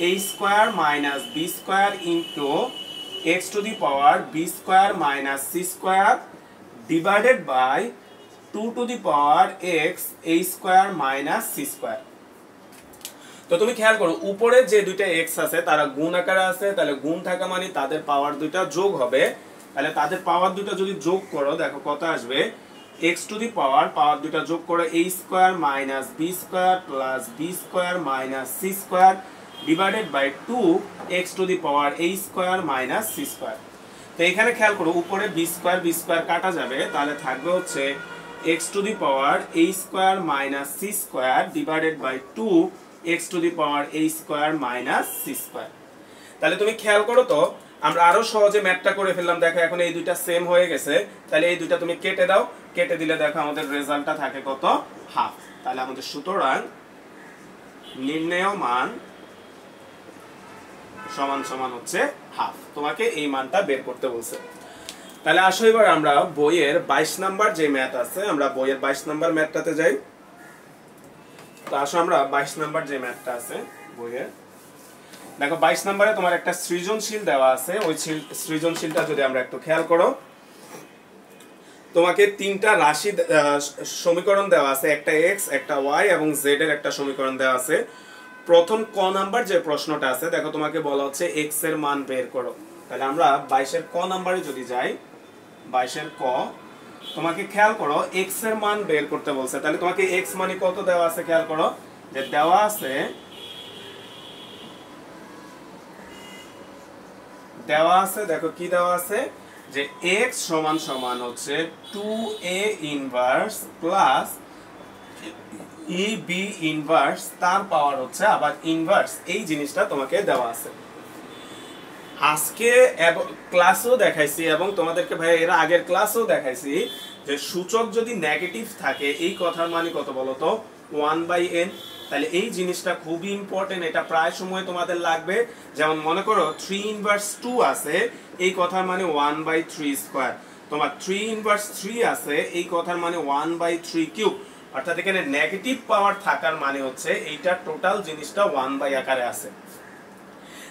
a square minus b square into x to the power b square minus c square divided by 2 to the power x a square minus c square. তো তুমি খেয়াল করো উপরে যে দুইটা x আছে তারা গুণ আকারে আছে, তাহলে গুণ থাকা মানে তাদের পাওয়ার দুইটা যোগ হবে। তাহলে তাদের পাওয়ার দুইটা যদি যোগ করো দেখো কত আসবে, x টু দি পাওয়ার দুইটা যোগ করে a square minus b square plus b square minus c square divided by 2 x to the power a square minus c square. তো এখানে খেয়াল করো উপরে b স্কয়ার কাটা যাবে, তাহলে থাকবে হচ্ছে x to the power a square minus c square divided by 2 x to the power a square minus c square. তাহলে তুমি খেয়াল করো তো আমরা আরো সহজে ম্যাথটা করে ফেললাম। দেখো এখন এই দুইটা সেম হয়ে গেছে, তাহলে এই দুইটা তুমি কেটে দাও, কেটে দিলে দেখো আমাদের রেজাল্টটা থাকে কত, হাফ। তাহলে আমাদের সুতরাং নির্ণেয় মান সমান সমান হচ্ছে হাফ। তোমাকে এই মানটা বের করতে বলছে। তাহলে আসো এবার আমরা বইয়ের 22 নাম্বার যে ম্যাথ আছে, আমরা বইয়ের 22 নাম্বার ম্যাথটাতে যাই। তো আসো আমরা 22 নাম্বার যে ম্যাথটা আছে বইয়ের, দেখো 22 নম্বরে তোমার একটা সৃজনশীল দেওয়া আছে। ওই সৃজনশীলটা যদি আমরা একটু খেয়াল করো, তোমাকে তিনটা রাশি সমীকরণ দেওয়া আছে, একটা x একটা y এবং z এর একটা সমীকরণ দেওয়া আছে। প্রথম ক নাম্বার যে প্রশ্নটা আছে দেখো তোমাকে বলা হচ্ছে x এর মান বের করো। তাহলে আমরা 22 এর ক নাম্বারে যদি যাই, 22 এর ক, তোমাকে খেয়াল করো x এর মান বের করতে বলছে। তাহলে তোমাকে x মানে কত দেওয়া আছে খেয়াল করো, যে দেওয়া আছে দেখো কি দেওয়া আছে, যে x সমান সমান হচ্ছে 2a inverse plus eb inverse তার পাওয়ার হচ্ছে আবার ইনভার্স, এই জিনিসটা তোমাকে দেওয়া আছে। আজকে ক্লাসেও দেখাইছি এবং তোমাদেরকে ভাই এর আগের ক্লাসেও দেখাইছি যে সূচক যদি নেগেটিভ থাকে এই কথার মানে কত বলো তো, 1/n। তাহলে এই জিনিসটা খুবই ইম্পর্টেন্ট, এটা প্রায় সময় তোমাদের লাগবে। যেমন মনে করো 3 ইনভার্স 2 আছে, এই কথার মানে 1/3 স্কয়ার। তোমার 3 ইনভার্স 3 আছে, এই কথার মানে 1/3 কিউব। অর্থাৎ এখানে নেগেটিভ পাওয়ার থাকার মানে হচ্ছে এইটা টোটাল জিনিসটা 1 আকারে আছে।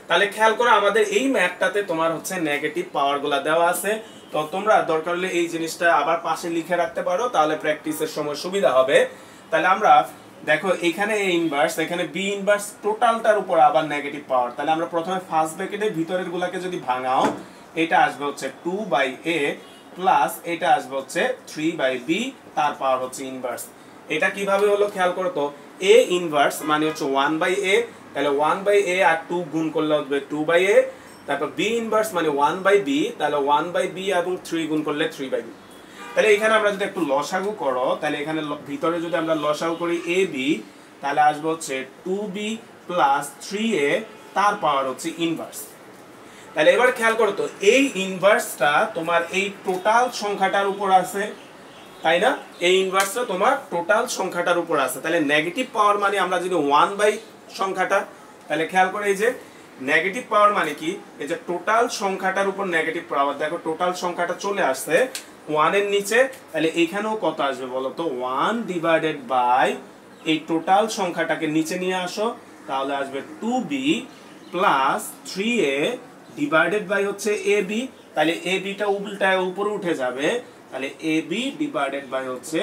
তাহলে খেয়াল করো আমাদের এই ম্যাথটাতে তোমার হচ্ছে নেগেটিভ পাওয়ারগুলো দেওয়া আছে। তো তোমরা দরকার হলে এই জিনিসটা আবার পাশে লিখে রাখতে পারো, তাহলে প্র্যাকটিসের সময় সুবিধা হবে। তাহলে আমরা দেখো এখানে a ইনভার্স, এখানে b ইনভার্স, টোটালটার উপর আবার নেগেটিভ পাওয়ার। তাহলে আমরা প্রথমে ফার্স্ট ব্র্যাকেটের ভিতরের গুলাকে যদি ভাঙাও, এটা আসবে হচ্ছে 2/a প্লাস এটা আসবে হচ্ছে 3/b তার পাওয়ার হচ্ছে ইনভার্স। এটা কিভাবে হলো খেয়াল করো তো, a ইনভার্স মানে হচ্ছে 1/a, তাহলে 1/a আর 2 গুণ করলে হবে 2/a। তারপর b ইনভার্স মানে 1/b, তাহলে 1/b এবং 3 গুণ করলে 3/b। তাহলে এখানে আমরা যদি একটু লসাগু করো, তাহলে এখানে ভিতরে যদি আমরা লসাগু করি ab, তাহলে আসবে হচ্ছে 2b প্লাস 3a তার পাওয়ার হচ্ছে ইনভার্স। তাহলে এবার খেয়াল করো তো এই ইনভার্সটা তোমার এই টোটাল সংখ্যাটার উপর আছে, তাই না? এই ইনভার্সটা তোমার টোটাল সংখ্যাটার উপর আছে। তাহলে নেগেটিভ পাওয়ার মানে আমরা যদি 1 সংখ্যাটা, তাহলে খেয়াল করে এই যে নেগেটিভ পাওয়ার মানে কি, এই যে টোটাল সংখ্যাটার উপর নেগেটিভ পাওয়ার, দেখো টোটাল সংখ্যাটা চলে আসছে 1 এর নিচে। তাহলে এখানেও কত আসবে বলো তো, 1 ডিভাইডেড বাই এই টোটাল সংখ্যাটাকে নিচে নিয়ে আসো, তাহলে আসবে 2b plus 3a divided by হচ্ছে ab, তাহলে ab টা উল্টায় উপরে উঠে যাবে, তাহলে ab ডিভাইডেড বাই হচ্ছে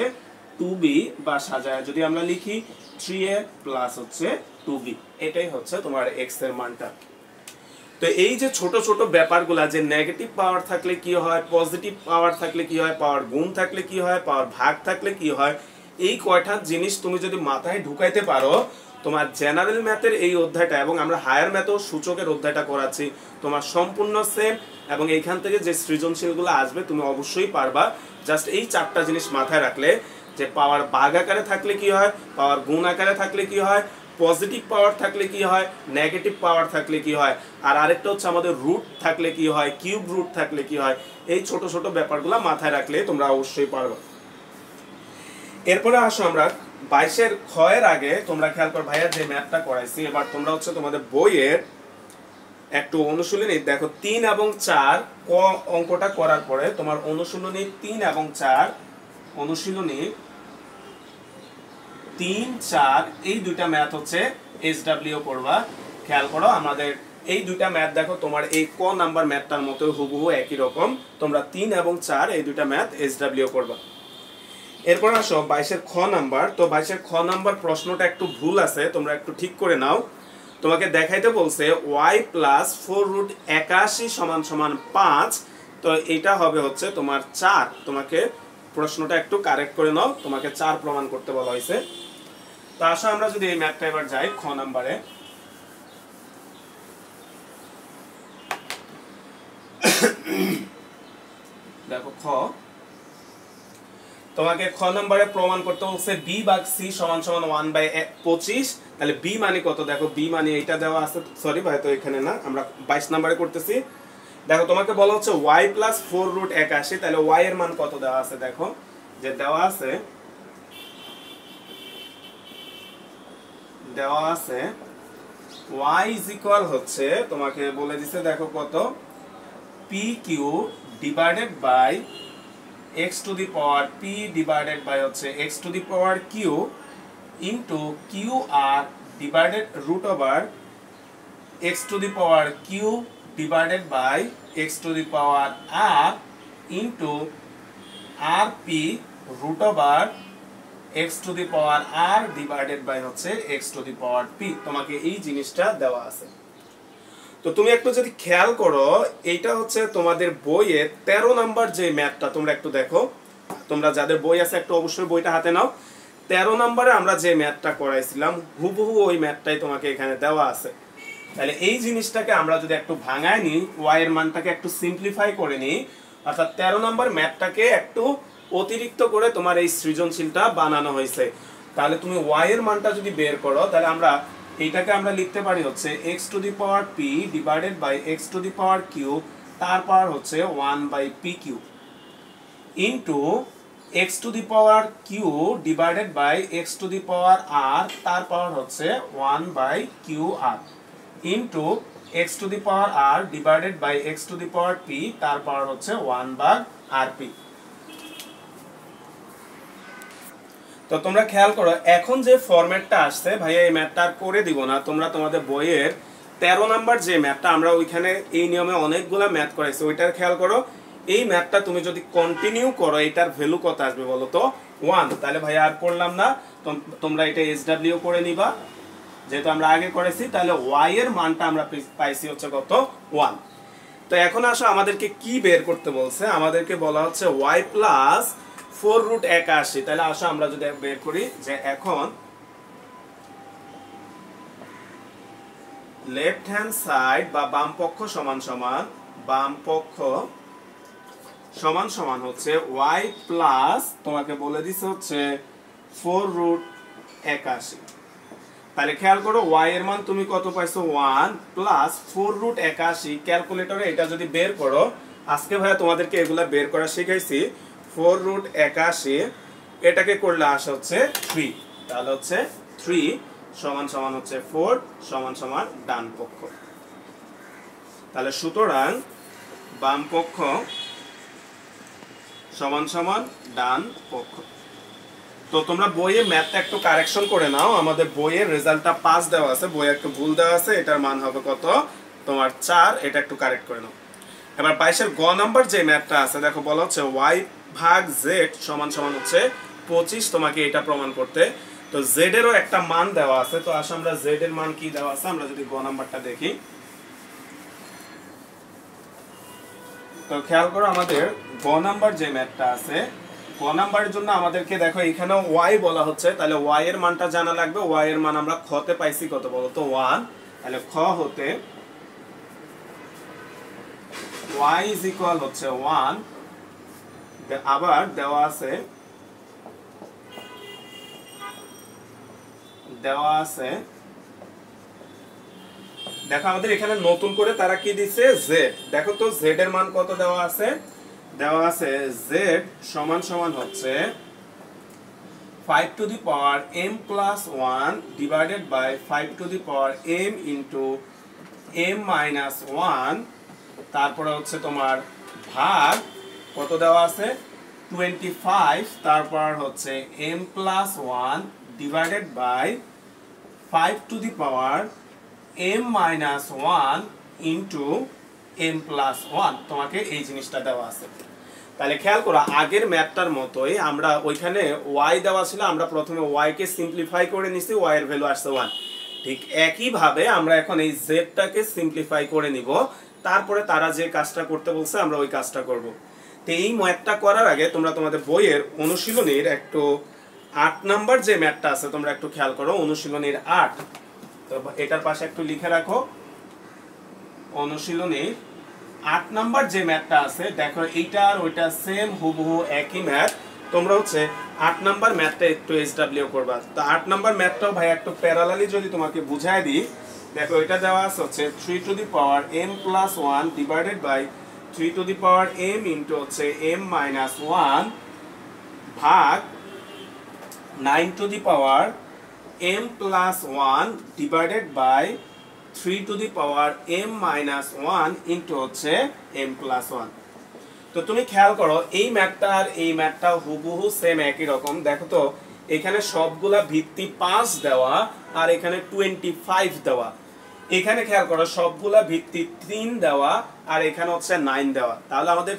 2b, বা সাজায় যদি আমরা লিখি 3a প্লাস হচ্ছে 2b, এটাই হচ্ছে তোমার x এর মানটা। তো এই যে ছোট ছোট ব্যাপারগুলা, যে নেগেটিভ পাওয়ার থাকলে কি হয়, পজিটিভ পাওয়ার থাকলে কি হয়, পাওয়ার গুণ থাকলে কি হয়, পাওয়ার ভাগ থাকলে কি হয়, এই কয়টা জিনিস তুমি যদি মাথায় ঢুকাইতে পারো, তোমার জেনারেল ম্যাথের এই অধ্যায়টা এবং আমরা হায়ার ম্যাথও সূচকের অধ্যায়টা করাচ্ছি, তোমার সম্পূর্ণ সেম, এবং এইখান থেকে যে সৃজনশীলগুলো আসবে তুমি অবশ্যই পারবা। জাস্ট এই চারটা জিনিস মাথায় রাখলে, যে পাওয়ার ভাগ আকারে থাকলে কি হয়, পাওয়ার গুণ আকারে থাকলে কি হয়, পজিটিভ পাওয়ার থাকলে কি হয়, নেগেটিভ পাওয়ার থাকলে কি হয়, আর আরেকটা হচ্ছে আমাদের রুট থাকলে কি হয়, কিউব রুট থাকলে কি হয়, এই ছোট ছোট ব্যাপারগুলো মাথায় রাখলে তোমরা অবশ্যই পারবে। এরপরে আসো আমরা 22-এর ক্ষয়ের আগে তোমরা খেয়াল করো ভাইয়া যে ম্যাথটা করাইছি, এবার তোমরা হচ্ছে তোমাদের বইয়ের একটু অনুশীলনী দেখো 3 এবং 4 ক অঙ্কটা করার পরে তোমার অনুশীলনী 3 এবং 4, অনুশীলনী 3, 4 এই দুইটা ম্যাথ হচ্ছে SW করবা। খেয়াল করো আমাদের এই দুইটা ম্যাথ দেখো তোমার এই ক নাম্বার ম্যাথটার মতো হুবহু একই রকম, তোমরা 3 এবং 4 এই দুইটা ম্যাথ SW করবা। এরপর আসো 22-এর খ নাম্বার। তো 22-এর খ নাম্বার প্রশ্নটা একটু ভুল আছে, তোমরা একটু ঠিক করে নাও। তোমাকে দেখাইতে বলছে y প্লাস 4√81 সমান সমান 5, তো এটা হবে হচ্ছে তোমার 4। তোমাকে প্রশ্নটা একটু কারেক্ট করে নাও, তোমাকে 4 প্রমাণ করতে বলা হয়েছে। তো আসো আমরা যদি এই ম্যাথটা এবার যাই খ নাম্বারে। দেখো খ, তোমাকে খ নম্বরে প্রমাণ করতে বলছে b ভাগ c সমান সমান 1/25, তাহলে b মানে কত, দেখো b মানে এটা দেওয়া আছে, সরি ভাই তো এখানে না, আমরা 22 নম্বরে করতেছি। দেখো তোমাকে বলা হচ্ছে y প্লাস 4√81, তাহলে y এর মান কত দেওয়া আছে, দেখো যে দেওয়া আছে y ইজ ইকুয়াল হচ্ছে তোমাকে বলে দিছে, দেখো কত, pq divided by x to the power p divided by হচ্ছে x to the power q into qr divided root over x to the power q divided by x to the power r into rp root over x to the power r divided by হচ্ছে x to the power p। তোমাকে এই জিনিসটা দেওয়া আছে। তো তুমি একটু যদি খেয়াল করো, এইটা হচ্ছে তোমাদের বইয়ে 13 নাম্বার যে ম্যাথটা, তোমরা একটু দেখো, তোমরা যাদের বই আছে একটু অবশ্যই বইটা হাতে নাও। 13 নাম্বারে আমরা যে ম্যাথটা করাইছিলাম হুবহু ওই ম্যাথটাই তোমাকে এখানে দেওয়া আছে। তাহলে এই জিনিসটাকে আমরা যদি একটু ভাঙায় নিই, y এর মানটাকে একটু সিম্পলিফাই করে নিই, অর্থাৎ 13 নাম্বার ম্যাথটাকে একটু অতিরিক্ত করে তোমার এই সৃজনশীলটা বানানো হয়েছে। তাহলে তুমি y এর মানটা যদি বের করো, তাহলে আমরা এইটাকে আমরা লিখতে পারি হচ্ছে x to the power p divided by x to the power q, তার পাওয়ার হচ্ছে 1/pq into x to the power q divided by x to the power r, তার পাওয়ার হচ্ছে 1/qr into x to the power r divided by x to the power p, তার পাওয়ার হচ্ছে 1/rp। তো তোমরা খেয়াল করো, এখন যে ফরম্যাটটা আসছে ভাইয়া এই ম্যাথটা আর করে দিব না, তোমরা তোমাদের বইয়ের 13 নাম্বার যে ম্যাথটা আমরা ওইখানে এই নিয়মে অনেকগুলা ম্যাথ করাইছি, ওইটার খেয়াল করো। এই ম্যাথটা তুমি যদি কন্টিনিউ করো, এটার ভ্যালু কত আসবে বলো তো, 1। তাহলে ভাইয়া আর করলাম না, তোমরা এটা SW করে নিবা, যেহেতু আমরা আগে করেছি। তাহলে y এর মানটা আমরা পাইছি হচ্ছে কত, 1। তো এখন আসো আমাদেরকে কি বের করতে বলছে, আমাদেরকে বলা হচ্ছে y প্লাস 4√81। তাহলে আসো আমরা যদি বের করি, যে এখন লেফট হ্যান্ড সাইড বা বাম পক্ষ সমান সমান হচ্ছে y প্লাস, তোমাকে বলে দিছে হচ্ছে 4√81। তাহলে খেয়াল করো y এর মান তুমি কত পাইছো, 1 প্লাস 4√81। ক্যালকুলেটরে এটা যদি বের করো, আজকে ভাইয়া তোমাদেরকে এগুলা বের করা শিখাইছি। 4√81 এটাকে করলে আসে হচ্ছে 3, তাহলে হচ্ছে 3 সমান সমান হচ্ছে 4 সমান সমান ডান পক্ষ। তাহলে সুতরাং বাম পক্ষ সমান সমান ডান পক্ষ। তো তোমরা বইয়ে ম্যাথটা একটু কারেকশন করে নাও, আমাদের বইয়ের রেজাল্টটা 5 দেওয়া আছে, বইয়ে একটু ভুল দেওয়া আছে, এটার মান হবে কত তোমার 4, এটা একটু কারেক্ট করে নাও। এবার 22 এর গ নাম্বার যে ম্যাথটা আছে দেখো বলা হচ্ছে y ভাগ z সমান সমান হচ্ছে 25, তোমাকে এটা প্রমাণ করতে। তো z এরও একটা মান দেওয়া আছে, তো আসলে আমরা z এর মান কি দেওয়া আছে আমরা যদি গ নাম্বারটা দেখি, তো খেয়াল করো আমাদের গ নাম্বার যে ম্যাথটা আছে, গ নাম্বারের জন্য আমাদেরকে দেখো এখানেও y বলা হচ্ছে, তাহলে y এর মানটা জানা লাগবে। y এর মান আমরা খতে পাইছি কত বলো তো 1, তাহলে খ হতে y is equal হচ্ছে 1, আবার দেওয়া আছে দেখো আমাদের এখানে নতুন করে তারা কি দিছে z, দেখো তো z এর মান কত দেওয়া আছে z সমান সমান হচ্ছে 5 to the power m plus 1 divided by 5 to the power m into m minus 1, তারপরে হচ্ছে তোমার ভাগ কত দেওয়া আছে 25, তারপর হচ্ছে m plus 1 divided by 5 to the power m minus 1 into m plus 1, তোমাকে এই জিনিসটা দেওয়া আছে। তাহলে খেয়াল করো আগের ম্যাথটার মতোই আমরা ওইখানে y দেওয়া ছিল, আমরা প্রথমে y কে সিম্পলিফাই করে নিছি, y এর ভ্যালু আসছে 1, ঠিক একই ভাবে আমরা এখন এই z টাকে সিম্পলিফাই করে নিব, তারপরে তারা যে কাজটা করতে বলছে আমরা ওই কাজটা করব। তো এই ম্যাথটা করার আগে তোমরা তোমাদের বইয়ের অনুশীলনীর একটু 8 নাম্বার যে ম্যাথটা আছে তোমরা একটু খেয়াল করো, অনুশীলনীর 8, তো এটার পাশে একটু লিখে রাখো অনুশীলনীর 8 নাম্বার যে ম্যাথটা আছে, দেখো এইটা আর ওইটা সেম হুবহু একই ম্যাথ, তোমরা হচ্ছে 8 নাম্বার ম্যাথটা একটু এসডব্লিউ করবা। তো 8 নাম্বার ম্যাথটাও ভাই একটু প্যারালালি যদি তোমাকে বুঝায় দিই, দেখো এটা দেওয়া আছে হচ্ছে 3 to the power m plus 1 divided by 3 to the power m into হচ্ছে m minus 1 ভাগ 9 to the power m plus 1 divided by 3 to the power m minus 1 into হচ্ছে m plus 1। তো তুমি খেয়াল করো এই ম্যাথটা আর এই ম্যাথটা হুবহু সেম একই রকম, দেখো তো এখানে সবগুলা ভিত্তি 5 দেওয়া আর এখানে 25 দেওয়া, এখানে খেয়াল করো সবগুলা ভিত্তি 3 দেওয়া আর এখানে হচ্ছে 9 দেওয়া। তাহলে আমাদের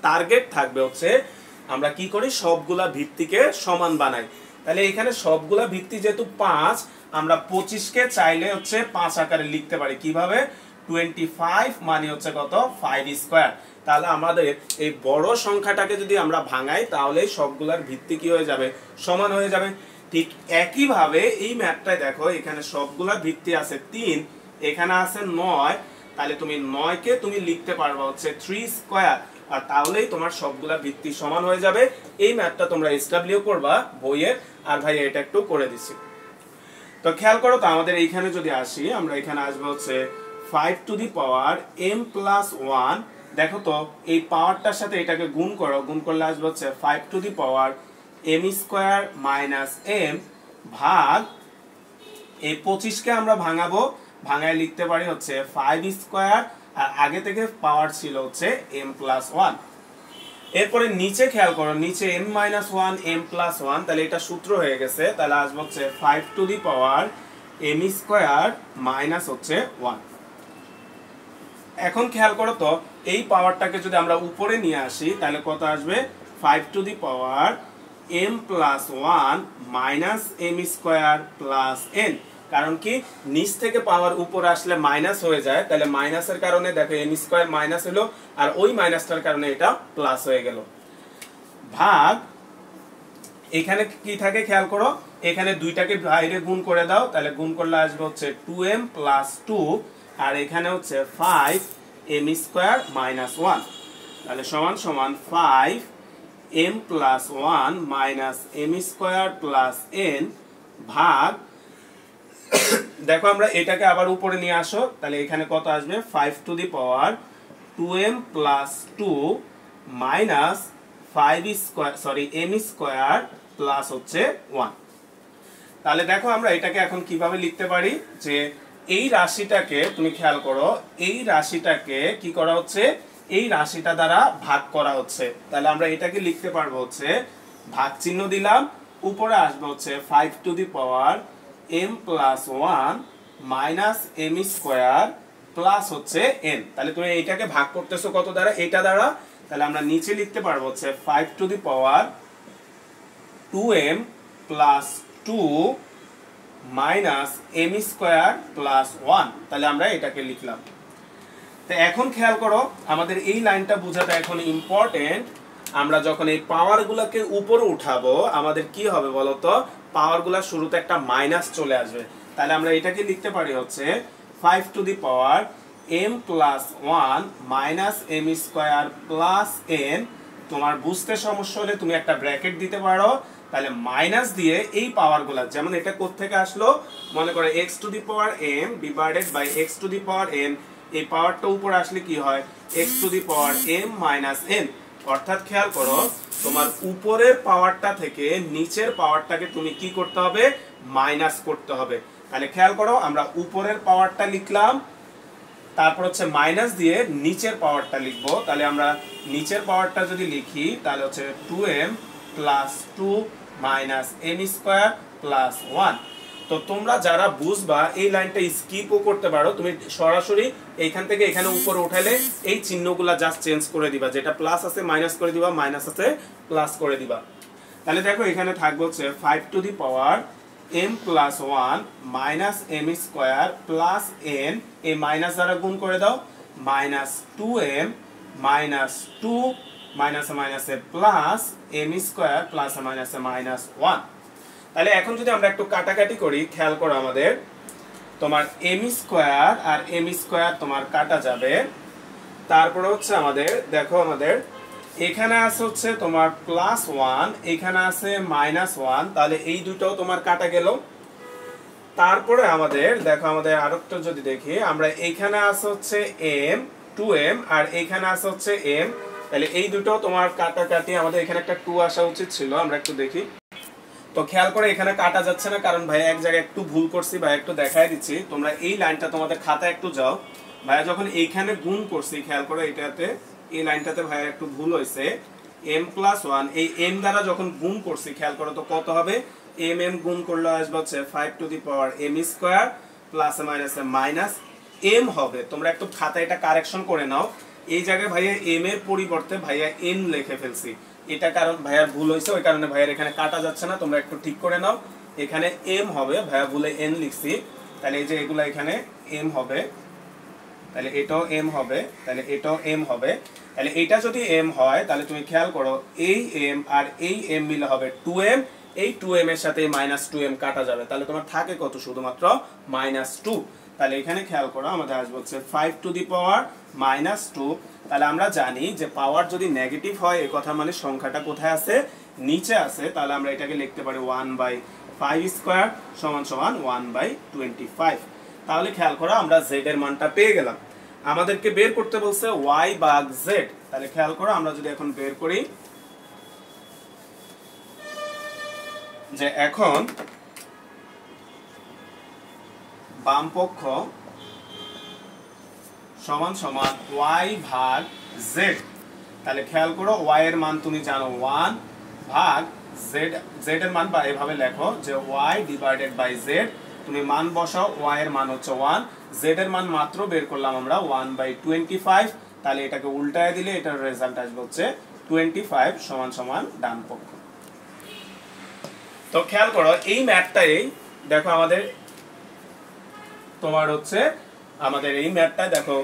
টার্গেট থাকবে হচ্ছে আমরা কি করি সবগুলা ভিত্তিকে সমান বানাই। তাহলে এখানে সবগুলা ভিত্তি যেহেতু 5, আমরা 25 কে চাইলে হচ্ছে 5 আকারে লিখতে পারি, কিভাবে 25 মানে হচ্ছে কত 5 স্কয়ার। তাহলে আমাদের এই বড় সংখ্যাটাকে যদি আমরা ভাঙাই তাহলে সবগুলার ভিত্তি কি হয়ে যাবে সমান হয়ে যাবে। ঠিক একই ভাবে এই ম্যাথটায় দেখো এখানে সবগুলা ভিত্তি আছে 3, এখানে আছে 9, তাহলে তুমি 9 কে তুমি লিখতে পারবা হচ্ছে 3 স্কয়ার, আর তাহলেই তোমার সবগুলা ভিত্তি সমান হয়ে যাবে। এই ম্যাথটা তোমরা এসডব্লিউ করবা বইয়ের, আর ভাই এটা একটু করে দিছি। তো খেয়াল করো তো আমাদের এইখানে যদি আসি, আমরা এখানে আসবে হচ্ছে 5 to the power m plus 1, দেখো তো এই পাওয়ারটার সাথে এটাকে গুণ করো, গুণ করলে আসবে হচ্ছে 5 to the power m square minus m ভাগ এই 25 কে আমরা ভাঙাবো, ভাঙায় লিখতে পারি হচ্ছে 5 স্কয়ার, আর আগে থেকে পাওয়ার ছিল হচ্ছে m plus 1। এরপরে নিচে খেয়াল করো, নিচে m minus 1 m plus 1, তাহলে এটা সূত্র হয়ে গেছে, তাহলে আসবে হচ্ছে 5 to the power m square minus হচ্ছে 1। এখন খেয়াল করো তো এই পাওয়ারটাকে যদি আমরা উপরে নিয়ে আসি তাহলে কত আসবে 5 to the power m plus 1 minus m square plus n, কারণ কি নিচ থেকে পাওয়ার উপরে আসলে মাইনাস হয়ে যায়, তাহলে মাইনাসের কারণে দেখো m স্কয়ার মাইনাস হলো আর ওই মাইনাসটার কারণে এটা প্লাস হয়ে গেল, ভাগ এখানে কি থাকে খেয়াল করো এখানে দুইটাকে বাইরে গুণ করে দাও, তাহলে গুণ করলে আসবে হচ্ছে 2m plus 2, আর এখানে হচ্ছে 5 m স্কয়ার মাইনাস 1, তাহলে সমান সমান 5 m plus 1 minus m square plus n ভাগ, দেখো আমরা এটাকে আবার উপরে নিয়ে আসো, তাহলে এখানে কত আসবে 5 to the power 2m plus 2 minus 5 square m square plus হচ্ছে 1। তাহলে দেখো আমরা এটাকে এখন কিভাবে লিখতে পারি, যে এই রাশিটাকে তুমি খেয়াল করো এই রাশিটাকে কি করা হচ্ছে এই রাশিটা দ্বারা ভাগ করা হচ্ছে, তাহলে আমরা এটাকে লিখতে পারবো হচ্ছে ভাগ চিহ্ন দিলাম উপরে আসবে হচ্ছে 5 two the power m plus 1 minus m square plus হচ্ছে n। তাহলে তুমি এইটাকে ভাগ করতেছো কত দ্বারা? এটা দ্বারা। তাহলে আমরা নিচে লিখতে পারবো হচ্ছে 5 two the power 2m plus 2 minus m square plus 1। তাহলে আমরা এটাকে লিখলাম। তো এখন খেয়াল করো, আমাদের এই লাইনটা বোঝাটা এখন ইম্পর্টেন্ট। আমরা যখন এই পাওয়ারগুলোকে উপরে উঠাবো আমাদের কি হবে বলতো? পাওয়ারগুলোর শুরুতে একটা মাইনাস চলে আসবে। তাহলে আমরা এটাকে লিখতে পারি হচ্ছে 5 two the power m plus 1 minus m square plus n। তোমার বুঝতে সমস্যা হলে তুমি একটা ব্র্যাকেট দিতে পারো। তাহলে মাইনাস দিয়ে এই পাওয়ারগুলো, যেমন এটা কোত্থেকে আসলো, মনে করো x to the power m divided by x to the power n। এই পাওয়ারটা উপরে আসলে কি হয়? x to the power m minus n। অর্থাৎ খেয়াল করো, তোমার উপরের পাওয়ারটা থেকে নিচের পাওয়ারটাকে তুমি কি করতে হবে? মাইনাস করতে হবে। তাহলে খেয়াল করো, আমরা উপরের পাওয়ারটা লিখলাম, তারপর হচ্ছে মাইনাস দিয়ে নিচের পাওয়ারটা লিখবো। তাহলে আমরা নিচের পাওয়ারটা যদি লিখি তাহলে হচ্ছে 2m plus 2 minus m square plus 1। তো তোমরা যারা বুঝবা এই লাইনটা স্কিপও করতে পারো, তুমি সরাসরি এইখান থেকে এখানে উপরে উঠালে এই চিহ্নগুলা জাস্ট চেঞ্জ করে দিবা, যেটা প্লাস আছে মাইনাস করে দিবা, মাইনাস আছে প্লাস করে দিবা। তাহলে দেখো এখানে থাকবে হচ্ছে 5 two the power m plus 1 minus m square plus n। এই মাইনাস দ্বারা গুণ করে দাও, মাইনাস 2m মাইনাস 2 মাইনাসে মাইনাসে প্লাস m স্কয়ার প্লাসে মাইনাসে মাইনাস 1। তাহলে এখন যদি আমরা একটু কাটাকাটি করি, খেয়াল করো আমাদের তোমার m স্কয়ার আর m স্কয়ার তোমার কাটা যাবে। তারপরে হচ্ছে আমাদের দেখো, আমাদের এখানে আছে হচ্ছে তোমার প্লাস 1, এখানে আছে মাইনাস 1। তাহলে এই দুটোও তোমার কাটা গেল। তারপরে আমাদের দেখো, আমাদের আরেকটা যদি দেখি, আমরা এখানে আছে হচ্ছে m 2m আর এখানে আছে হচ্ছে m। তাহলে এই দুটোও তোমার কাটাকাটি, আমাদের এখানে একটা 2 আসা উচিত ছিল। আমরা একটু দেখি। তো খেয়াল করে এখানে কাটা যাচ্ছে না, কারণ ভাইয়া এক জায়গায় একটু ভুল করছি, ভাই একটু দেখাই দিচ্ছি। তোমরা এই লাইনটা তোমাদের খাতায় একটু যাও। ভাইয়া যখন এইখানে গুণ করছি, খেয়াল করো এটাতে, এই লাইনটাতে ভাইয়া একটু ভুল হয়েছে। m প্লাস 1 এই m দ্বারা যখন গুণ করছি, খেয়াল করো তো কত হবে? m গুণ করলে আসবে হচ্ছে 5 two the power m square plus মাইনাসে মাইনাস m হবে। তোমরা একটু খাতায় এটা কারেকশন করে নাও। এই জায়গায় ভাইয়া m এর পরিবর্তে ভাইয়া n লিখে ফেলছি। এটা কারণ ভাইয়ার ভুল হয়েছে, ওই কারণে ভাইয়ার এখানে কাটা যাচ্ছে না। তোমরা একটু ঠিক করে নাও। এখানে m হবে, ভাইয়া ভুলে n লিখছি। তাহলে এই যে এগুলা এখানে m হবে, তাহলে এটাও m হবে, তাহলে এটাও m হবে। তাহলে এটা যদি m হয় তাহলে তুমি খেয়াল করো, এই m আর এই m মিলে হবে 2m। এই 2m এর সাথে মাইনাস 2m কাটা যাবে। তাহলে তোমার থাকে কত? শুধুমাত্র মাইনাস 2। তাহলে এখানে খেয়াল করো, আমাদের আসবে হচ্ছে 5 টু দি পাওয়ার মাইনাস 2। তাহলে আমরা জানি যে পাওয়ার যদি নেগেটিভ হয়, এই কথা মানে সংখ্যাটা কোথায় আছে? নিচে আছে। তাহলে আমরা এটাকে লিখতে পারি 1/5 স্কয়ার সমান সমান 1/25। তাহলে খেয়াল করো, আমরা z এর মানটা পেয়ে গেলাম। আমাদেরকে বের করতে বলছে y ভাগ z। তাহলে খেয়াল করো, আমরা যদি এখন বের করি যে এখন বাম পক্ষ সমান সমান y ভাগ z। তাহলে খেয়াল করো, y এর মান তুমি জানো 1 ভাগ z এর মান, বা এভাবে লেখো যে y ডিভাইডেড বাই z। তুমি মান বসাও, y এর মান হচ্ছে 1, z এর মান মাত্র বের করলাম আমরা 1/25। তাহলে এটাকে উল্টায় দিলে এটার রেজাল্ট আসবে হচ্ছে 25 সমান সমান ডান পক্ষ। তো খেয়াল করো, এই ম্যাথটাই দেখো আমাদের তোমার হচ্ছে, আমাদের এই ম্যাথটাই দেখো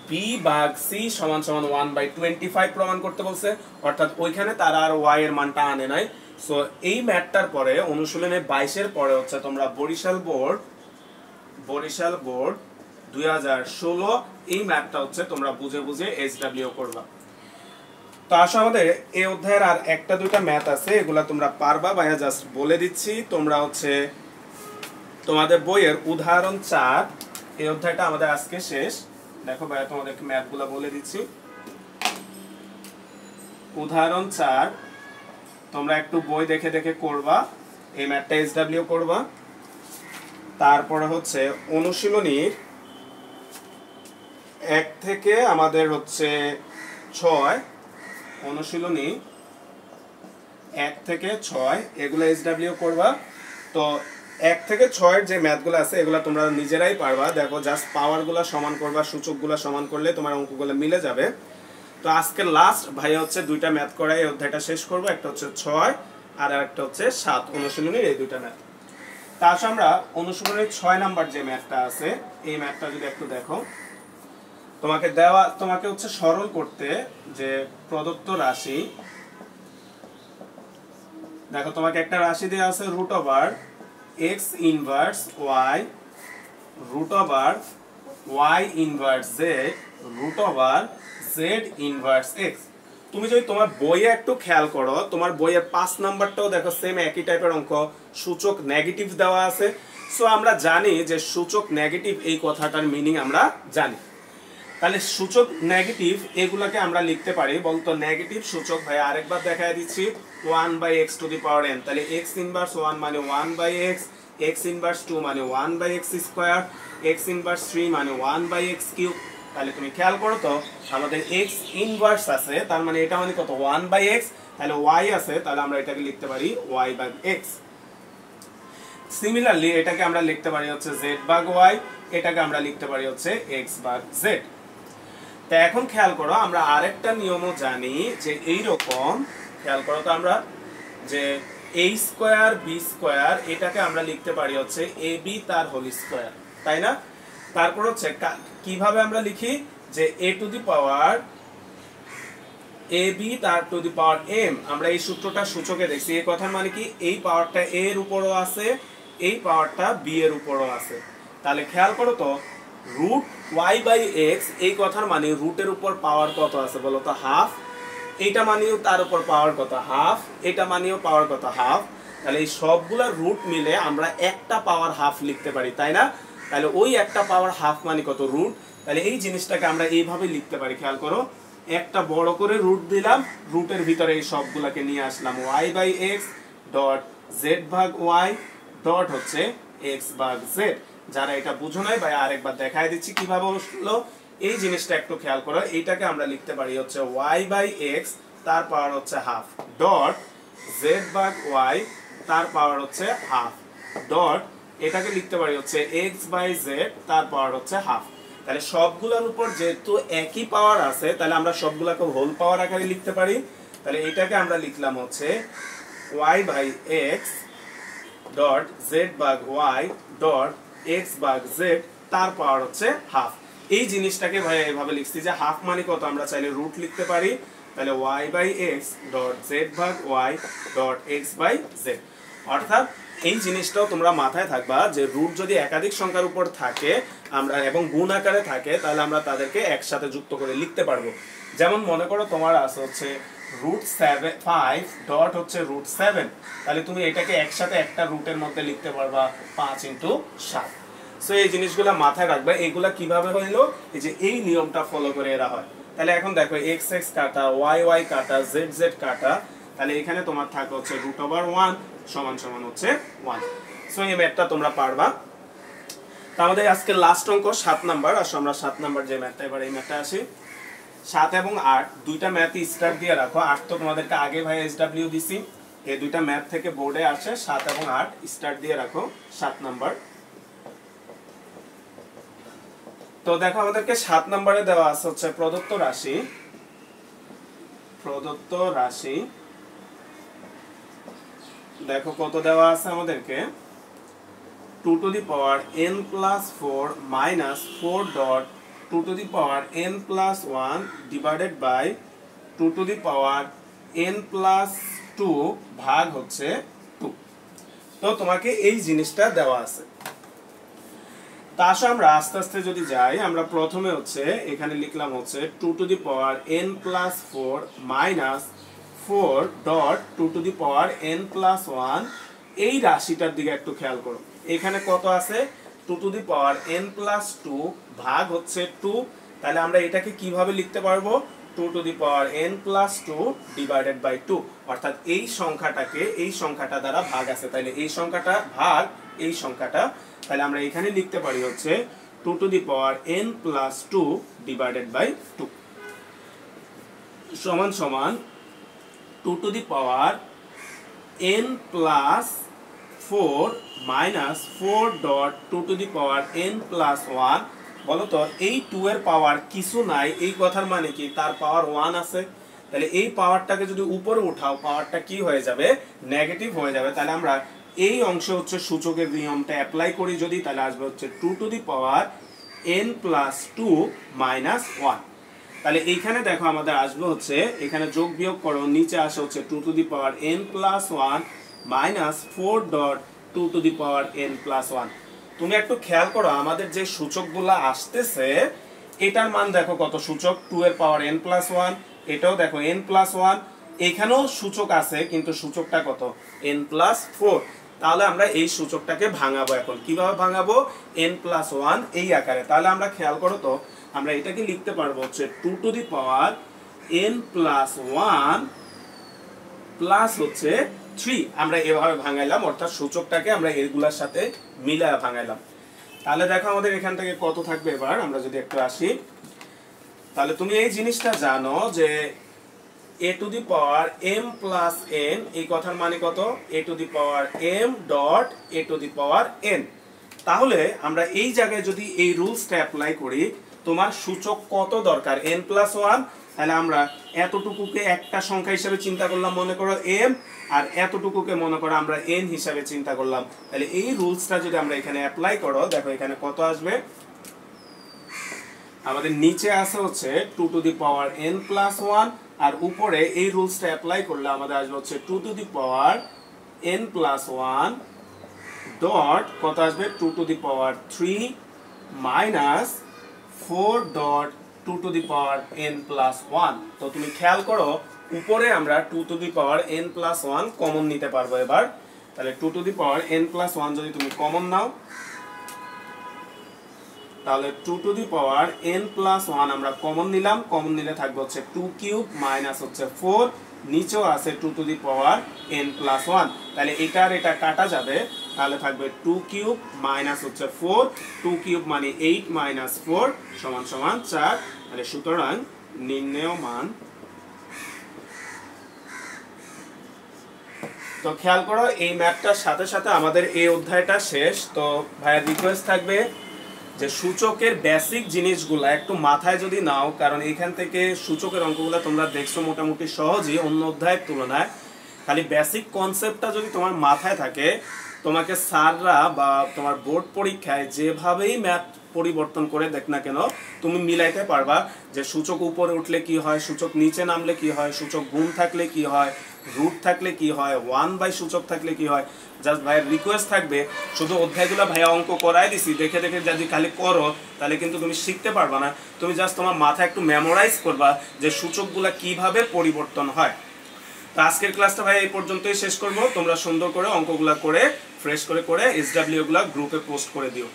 b ভাগ c সমান সমান 1/25 প্রমাণ করতে বলছে। অর্থাৎ ওইখানে তারা আর y এর মানটা আনে নাই। সো এই ম্যাথটার পরে অনুশীলনে 22 এর পরে হচ্ছে তোমরা বরিশাল বোর্ড 2016 এই ম্যাথটা হচ্ছে তোমরা বুঝে বুঝে SW করবা। তো আসো, আমাদের এই অধ্যায়ের আর একটা দুইটা ম্যাথ আছে, এগুলা তোমরা পারবা। ভাইয়া জাস্ট বলে দিচ্ছি, তোমরা হচ্ছে তোমাদের বইয়ের উদাহরণ 4 এই অধ্যায়টা আমাদের আজকে শেষ। দেখো ভাইয়া তোমাদেরকে ম্যাথগুলা বলে দিচ্ছি। উদাহরণ 4 তোমরা একটু বই দেখে দেখে করবা, এই ম্যাথটা SW করবা। তারপরে হচ্ছে অনুশীলনীর 1 থেকে আমাদের হচ্ছে 6, অনুশীলনী 1 থেকে 6 এগুলো SW করবা। তো 1 থেকে 6 এর যে ম্যাথগুলো আছে এগুলো তোমরা নিজেরাই পারবা। দেখো জাস্ট পাওয়ারগুলো সমান করবা, সূচকগুলো সমান করলে তোমার অঙ্কগুলো মিলে যাবে। তো আজকে লাস্ট ভাইয়া হচ্ছে দুইটা ম্যাথ করাই এই অধ্যায়টা শেষ করবো। একটা হচ্ছে 6 আর একটা হচ্ছে 7 অনুশীলনীর এই দুইটা ম্যাথ। তার সাথে আমরা অনুশীলনীর 6 নাম্বার যে ম্যাথটা আছে এই ম্যাথটা যদি একটু দেখো, তোমাকে হচ্ছে সরল করতে যে প্রদত্ত রাশি, দেখো তোমাকে একটা রাশি দেওয়া আছে root over x inverse y, root over y inverse z, root over z inverse x। তুমি যদি তোমার বইয়ে একটু খেয়াল করো, তোমার বইয়ের 5 নাম্বারটাও দেখো সেম একই টাইপের অঙ্ক, সূচক নেগেটিভ দেওয়া আছে। সো আমরা জানি যে সূচক নেগেটিভ এই কথাটার মিনিং আমরা জানি। তাহলে সূচক নেগেটিভ এগুলাকে আমরা লিখতে পারি, বলতো নেগেটিভ সূচক ভাই আরেকবার দেখায় দিচ্ছি 1/x two the power n। তাহলে x ইনভার্স 1 মানে 1/x, x ইনভার্স 2 মানে 1/x স্কয়ার, x ইনভার্স 3 মানে 1/x কিউব। তাহলে তুমি খেয়াল করো তো আমাদের x ইনভার্স আছে, তার মানে এটা মানে কত 1/x, তাহলে y আছে, তাহলে আমরা এটাকে লিখতে পারি y/x। সিমিলারলি এটাকে আমরা লিখতে পারি হচ্ছে z/y, এটাকে আমরা লিখতে পারি হচ্ছে x/z। তো এখন খেয়াল করো আমরা আরেকটা নিয়মও জানি যে এইরকম, খেয়াল করো তো আমরা যে a স্কয়ার b স্কয়ার এটাকে আমরা লিখতে পারি হচ্ছে ab তার হোল স্কয়ার, তাই না? তারপর হচ্ছে কিভাবে আমরা লিখি যে a two the power ab তার টু দি পাওয়ার m। আমরা এই সূত্রটা সূচকে দেখছি, এই কথার মানে কি এই পাওয়ারটা a এর উপরও আছে, এই পাওয়ারটা b এর উপরও আছে। তাহলে খেয়াল করো তো রুট y/x এই কথার মানে রুটের উপর পাওয়ার কত আছে বলো তো হাফ, এইটা মানেও তার উপর পাওয়ার কত হাফ, এটা মানেও পাওয়ার কত হাফ। তাহলে এই সবগুলা রুট মিলে আমরা একটা পাওয়ার হাফ লিখতে পারি, তাই না? তাহলে ওই একটা পাওয়ার হাফ মানে কত রুট। তাহলে এই জিনিসটাকে আমরা এইভাবে লিখতে পারি, খেয়াল করো একটা বড় করে রুট দিলাম, রুটের ভিতরে এই সবগুলাকে নিয়ে আসলাম y/x ডট z/y ডট হচ্ছে x/z। যারা এটা বুঝো নাই ভাই আরেকবার দেখাই দিচ্ছি কিভাবে হলো এই জিনিসটা একটু খেয়াল করো। এইটাকে আমরা লিখতে পারি হচ্ছে y/x তার পাওয়ার হচ্ছে হাফ ডট z/y তার পাওয়ার হচ্ছে হাফ ডট এটাকে লিখতে পারি হচ্ছে x/z তার পাওয়ার হচ্ছে হাফ। তাহলে সবগুলোর উপর যেহেতু একই পাওয়ার আছে তাহলে আমরা সবগুলোকে হোল পাওয়ার আকারে লিখতে পারি। তাহলে এটাকে আমরা লিখলাম হচ্ছে y/x dot z/y dot x/z তার পাওয়ার হচ্ছে হাফ। এই জিনিসটাকে ভাই এভাবে লিখছি যে হাফ মানে কত আমরা চাইলে রুট লিখতে পারি। তাহলে y/x dot z/y dot x/z। অর্থাৎ এই জিনিসটাও তোমরা মাথায় থাকবা যে রুট যদি একাধিক সংখ্যার উপর থাকে আমরা এবং গুণ আকারে থাকে তাহলে আমরা তাদেরকে একসাথে যুক্ত করে লিখতে পারবো। যেমন মনে করো তোমার আছে হচ্ছে √5 ডট হচ্ছে √7, তাহলে তুমি এটাকে একসাথে একটা রুটের মধ্যে লিখতে পারবা 5 × 7। সো এই জিনিসগুলো মাথায় রাখবে। এইগুলা কিভাবে হইলো এই যে এই নিয়মটা ফলো করে এরা হয়। তাহলে এখন দেখো x কাটা y কাটা z কাটা, তাহলে এখানে তোমার থাকে হচ্ছে √1 সমান সমান হচ্ছে 1। সো এই ম্যাথটা তোমরা পারবা। তো আমাদের আজকে লাস্ট অঙ্ক 7 নাম্বার। আসো আমরা 7 নাম্বার যে ম্যাথটা এবার এই ম্যাথটা আসি। 7 এবং 8 দুইটা ম্যাথই স্টার্ট দিয়ে রাখো। 8 তো তোমাদেরকে আগে ভাই SW দিছি, এই দুইটা ম্যাথ থেকে বোর্ডে আসে। 7 এবং 8 স্টার্ট দিয়ে রাখো 7 নাম্বার। তো দেখো আমাদেরকে 7 নম্বরে দেওয়া আছে হচ্ছে প্রদত্ত রাশি দেখো কত দেওয়া আছে আমাদেরকে 2 to the power n plus 4 minus 4 dot 2 to the power n plus 1 divided by 2 to the power n plus 2 ভাগ হচ্ছে 2। তো তোমাকে এই জিনিসটা দেওয়া আছে। তা আসো আমরা আস্তে আস্তে যদি যাই, আমরা প্রথমে হচ্ছে এখানে লিখলাম হচ্ছে 2 to the power n plus 4 minus 4 dot 2 to the power n plus 1। এই রাশিটার দিকে একটু খেয়াল করো, এখানে কত আছে 2 to the power n plus 2 ভাগ হচ্ছে 2। তাহলে আমরা এটাকে কিভাবে লিখতে পারবো 2 to the power n plus 2 divided by 2। অর্থাৎ এই সংখ্যাটাকে এই সংখ্যাটা দ্বারা ভাগ আছে, তাহলে এই সংখ্যাটা ভাগ এই সংখ্যাটা, তাহলে আমরা এখানে লিখতে পারি হচ্ছে 2 to the power n plus 2 divided by 2 সমান সমান 2 to the power n plus 4 minus 4 dot 2 to the power n plus 1। বলো তো এই 2 এর পাওয়ার কিছু নাই, এই কথার মানে কি তার পাওয়ার 1 আছে। তাহলে এই পাওয়ারটাকে যদি উপরে উঠাও পাওয়ারটা কি হয়ে যাবে, নেগেটিভ হয়ে যাবে। তাহলে আমরা এই অংশে হচ্ছে সূচকের নিয়মটা অ্যাপ্লাই করি যদি, তাহলে আসবে হচ্ছে 2 to the power n plus 2 minus 1। তাহলে এইখানে দেখো আমাদের আসবে হচ্ছে, এখানে যোগ বিয়োগ করো, নিচে আসে হচ্ছে 2 to the power n plus 1 minus 4 dot 2 to the power n plus 1। তুমি একটু খেয়াল করো আমাদের যে সূচকগুলো আসতেছে এটার মান দেখো কত, সূচক 2 এর পাওয়ার n প্লাস 1, এটাও দেখো n প্লাস 1, এখানেও সূচক আছে কিন্তু সূচকটা কত, n প্লাস 4। তাহলে আমরা এই সূচকটাকে ভাঙাবো। এখন কিভাবে ভাঙাবো, n প্লাস 1 এই আকারে। তাহলে আমরা খেয়াল করো তো আমরা এটাকে লিখতে পারবো হচ্ছে 2 to the power n plus 1 plus হচ্ছে 3। আমরা এভাবে ভাঙাইলাম, অর্থাৎ সূচকটাকে আমরা এগুলোর সাথে মিলায় ভাঙাইলাম। তাহলে দেখো আমাদের এখান থেকে কত থাকবে, এবার আমরা যদি একটু আসি, তাহলে তুমি এই জিনিসটা জানো যে a two the power m plus n এই কথার মানে কত, a two the power m dot a two the power n। তাহলে আমরা এই জায়গায় যদি এই রুলসটা অ্যাপ্লাই করি, তোমার সূচক কত দরকার, n প্লাস 1। তাহলে আমরা এতটুকুকে একটা সংখ্যা হিসেবে চিন্তা করলাম মনে করো m, আর এতটুকুকে মনে করো আমরা n হিসাবে চিন্তা করলাম। তাহলে এই রুলসটা যদি আমরা এখানে অ্যাপ্লাই করো, দেখো এখানে কত আসবে, আমাদের নিচে আসে হচ্ছে 2 to the power n plus 1, আর উপরে এই রুলসটা অ্যাপ্লাই করলে আমাদের আসবে হচ্ছে 2 to the power n plus 1 dot কত আসবে, 2 to the power 3 minus 4 dot 2 to the power n plus 1। তো তুমি খেয়াল করো উপরে আমরা 2 to the power n plus 1 common নিতে পারবো এবার। তাহলে 2 to the power n plus 1 যদি তুমি কমন নাও, তাহলে 2 to the power n plus 1 আমরা কমন নিলাম, কমন নিলে থাকবে হচ্ছে 2 কিউব মাইনাস হচ্ছে 4, নিচেও আছে 2 to the power n plus 1। তাহলে এটা আর এটা কাটা যাবে, তাহলে থাকবে 2 কিউব মাইনাস হচ্ছে 4, 2 কিউব মানে 8 মাইনাস 4 সমান সমান 4। তাহলে সুতরাং নির্ণেয় মান। তো খেয়াল করো এই ম্যাথটার সাথে সাথে আমাদের এই অধ্যায়টা শেষ। তো ভাইয়া রিকোয়েস্ট থাকবে যে সূচকের বেসিক জিনিসগুলো একটু মাথায় যদি নাও, কারণ এখান থেকে সূচকের অঙ্কগুলো তোমরা দেখছো মোটামুটি সহজই অন্য অধ্যায়ের তুলনায়। খালি বেসিক কনসেপ্টটা যদি তোমার মাথায় থাকে, তোমাকে স্যাররা বা তোমার বোর্ড পরীক্ষায় যেভাবেই ম্যাথ পরিবর্তন করে দেখ না কেন তুমি মিলাইতে পারবা যে সূচক উপরে উঠলে কি হয়, সূচক নিচে নামলে কি হয়, সূচক গুণ থাকলে কি হয়, রুট থাকলে কি হয়, 1/, সূচক থাকলে কি হয়। জাস্ট ভাইয়ের রিকোয়েস্ট থাকবে, শুধু অধ্যায়গুলো ভাইয়া অঙ্ক করাই দিছি, দেখে দেখে যদি খালি করো তাহলে কিন্তু তুমি শিখতে পারবা না। তুমি জাস্ট তোমার মাথায় একটু মেমোরাইজ করবা যে সূচকগুলা কিভাবে পরিবর্তন হয়। তো আজকের ক্লাসটা ভাই এই পর্যন্তই শেষ করব। তোমরা সুন্দর করে অঙ্কগুলা করে ফ্রেশ করে SW গুলা গ্রুপে পোস্ট করে দিও।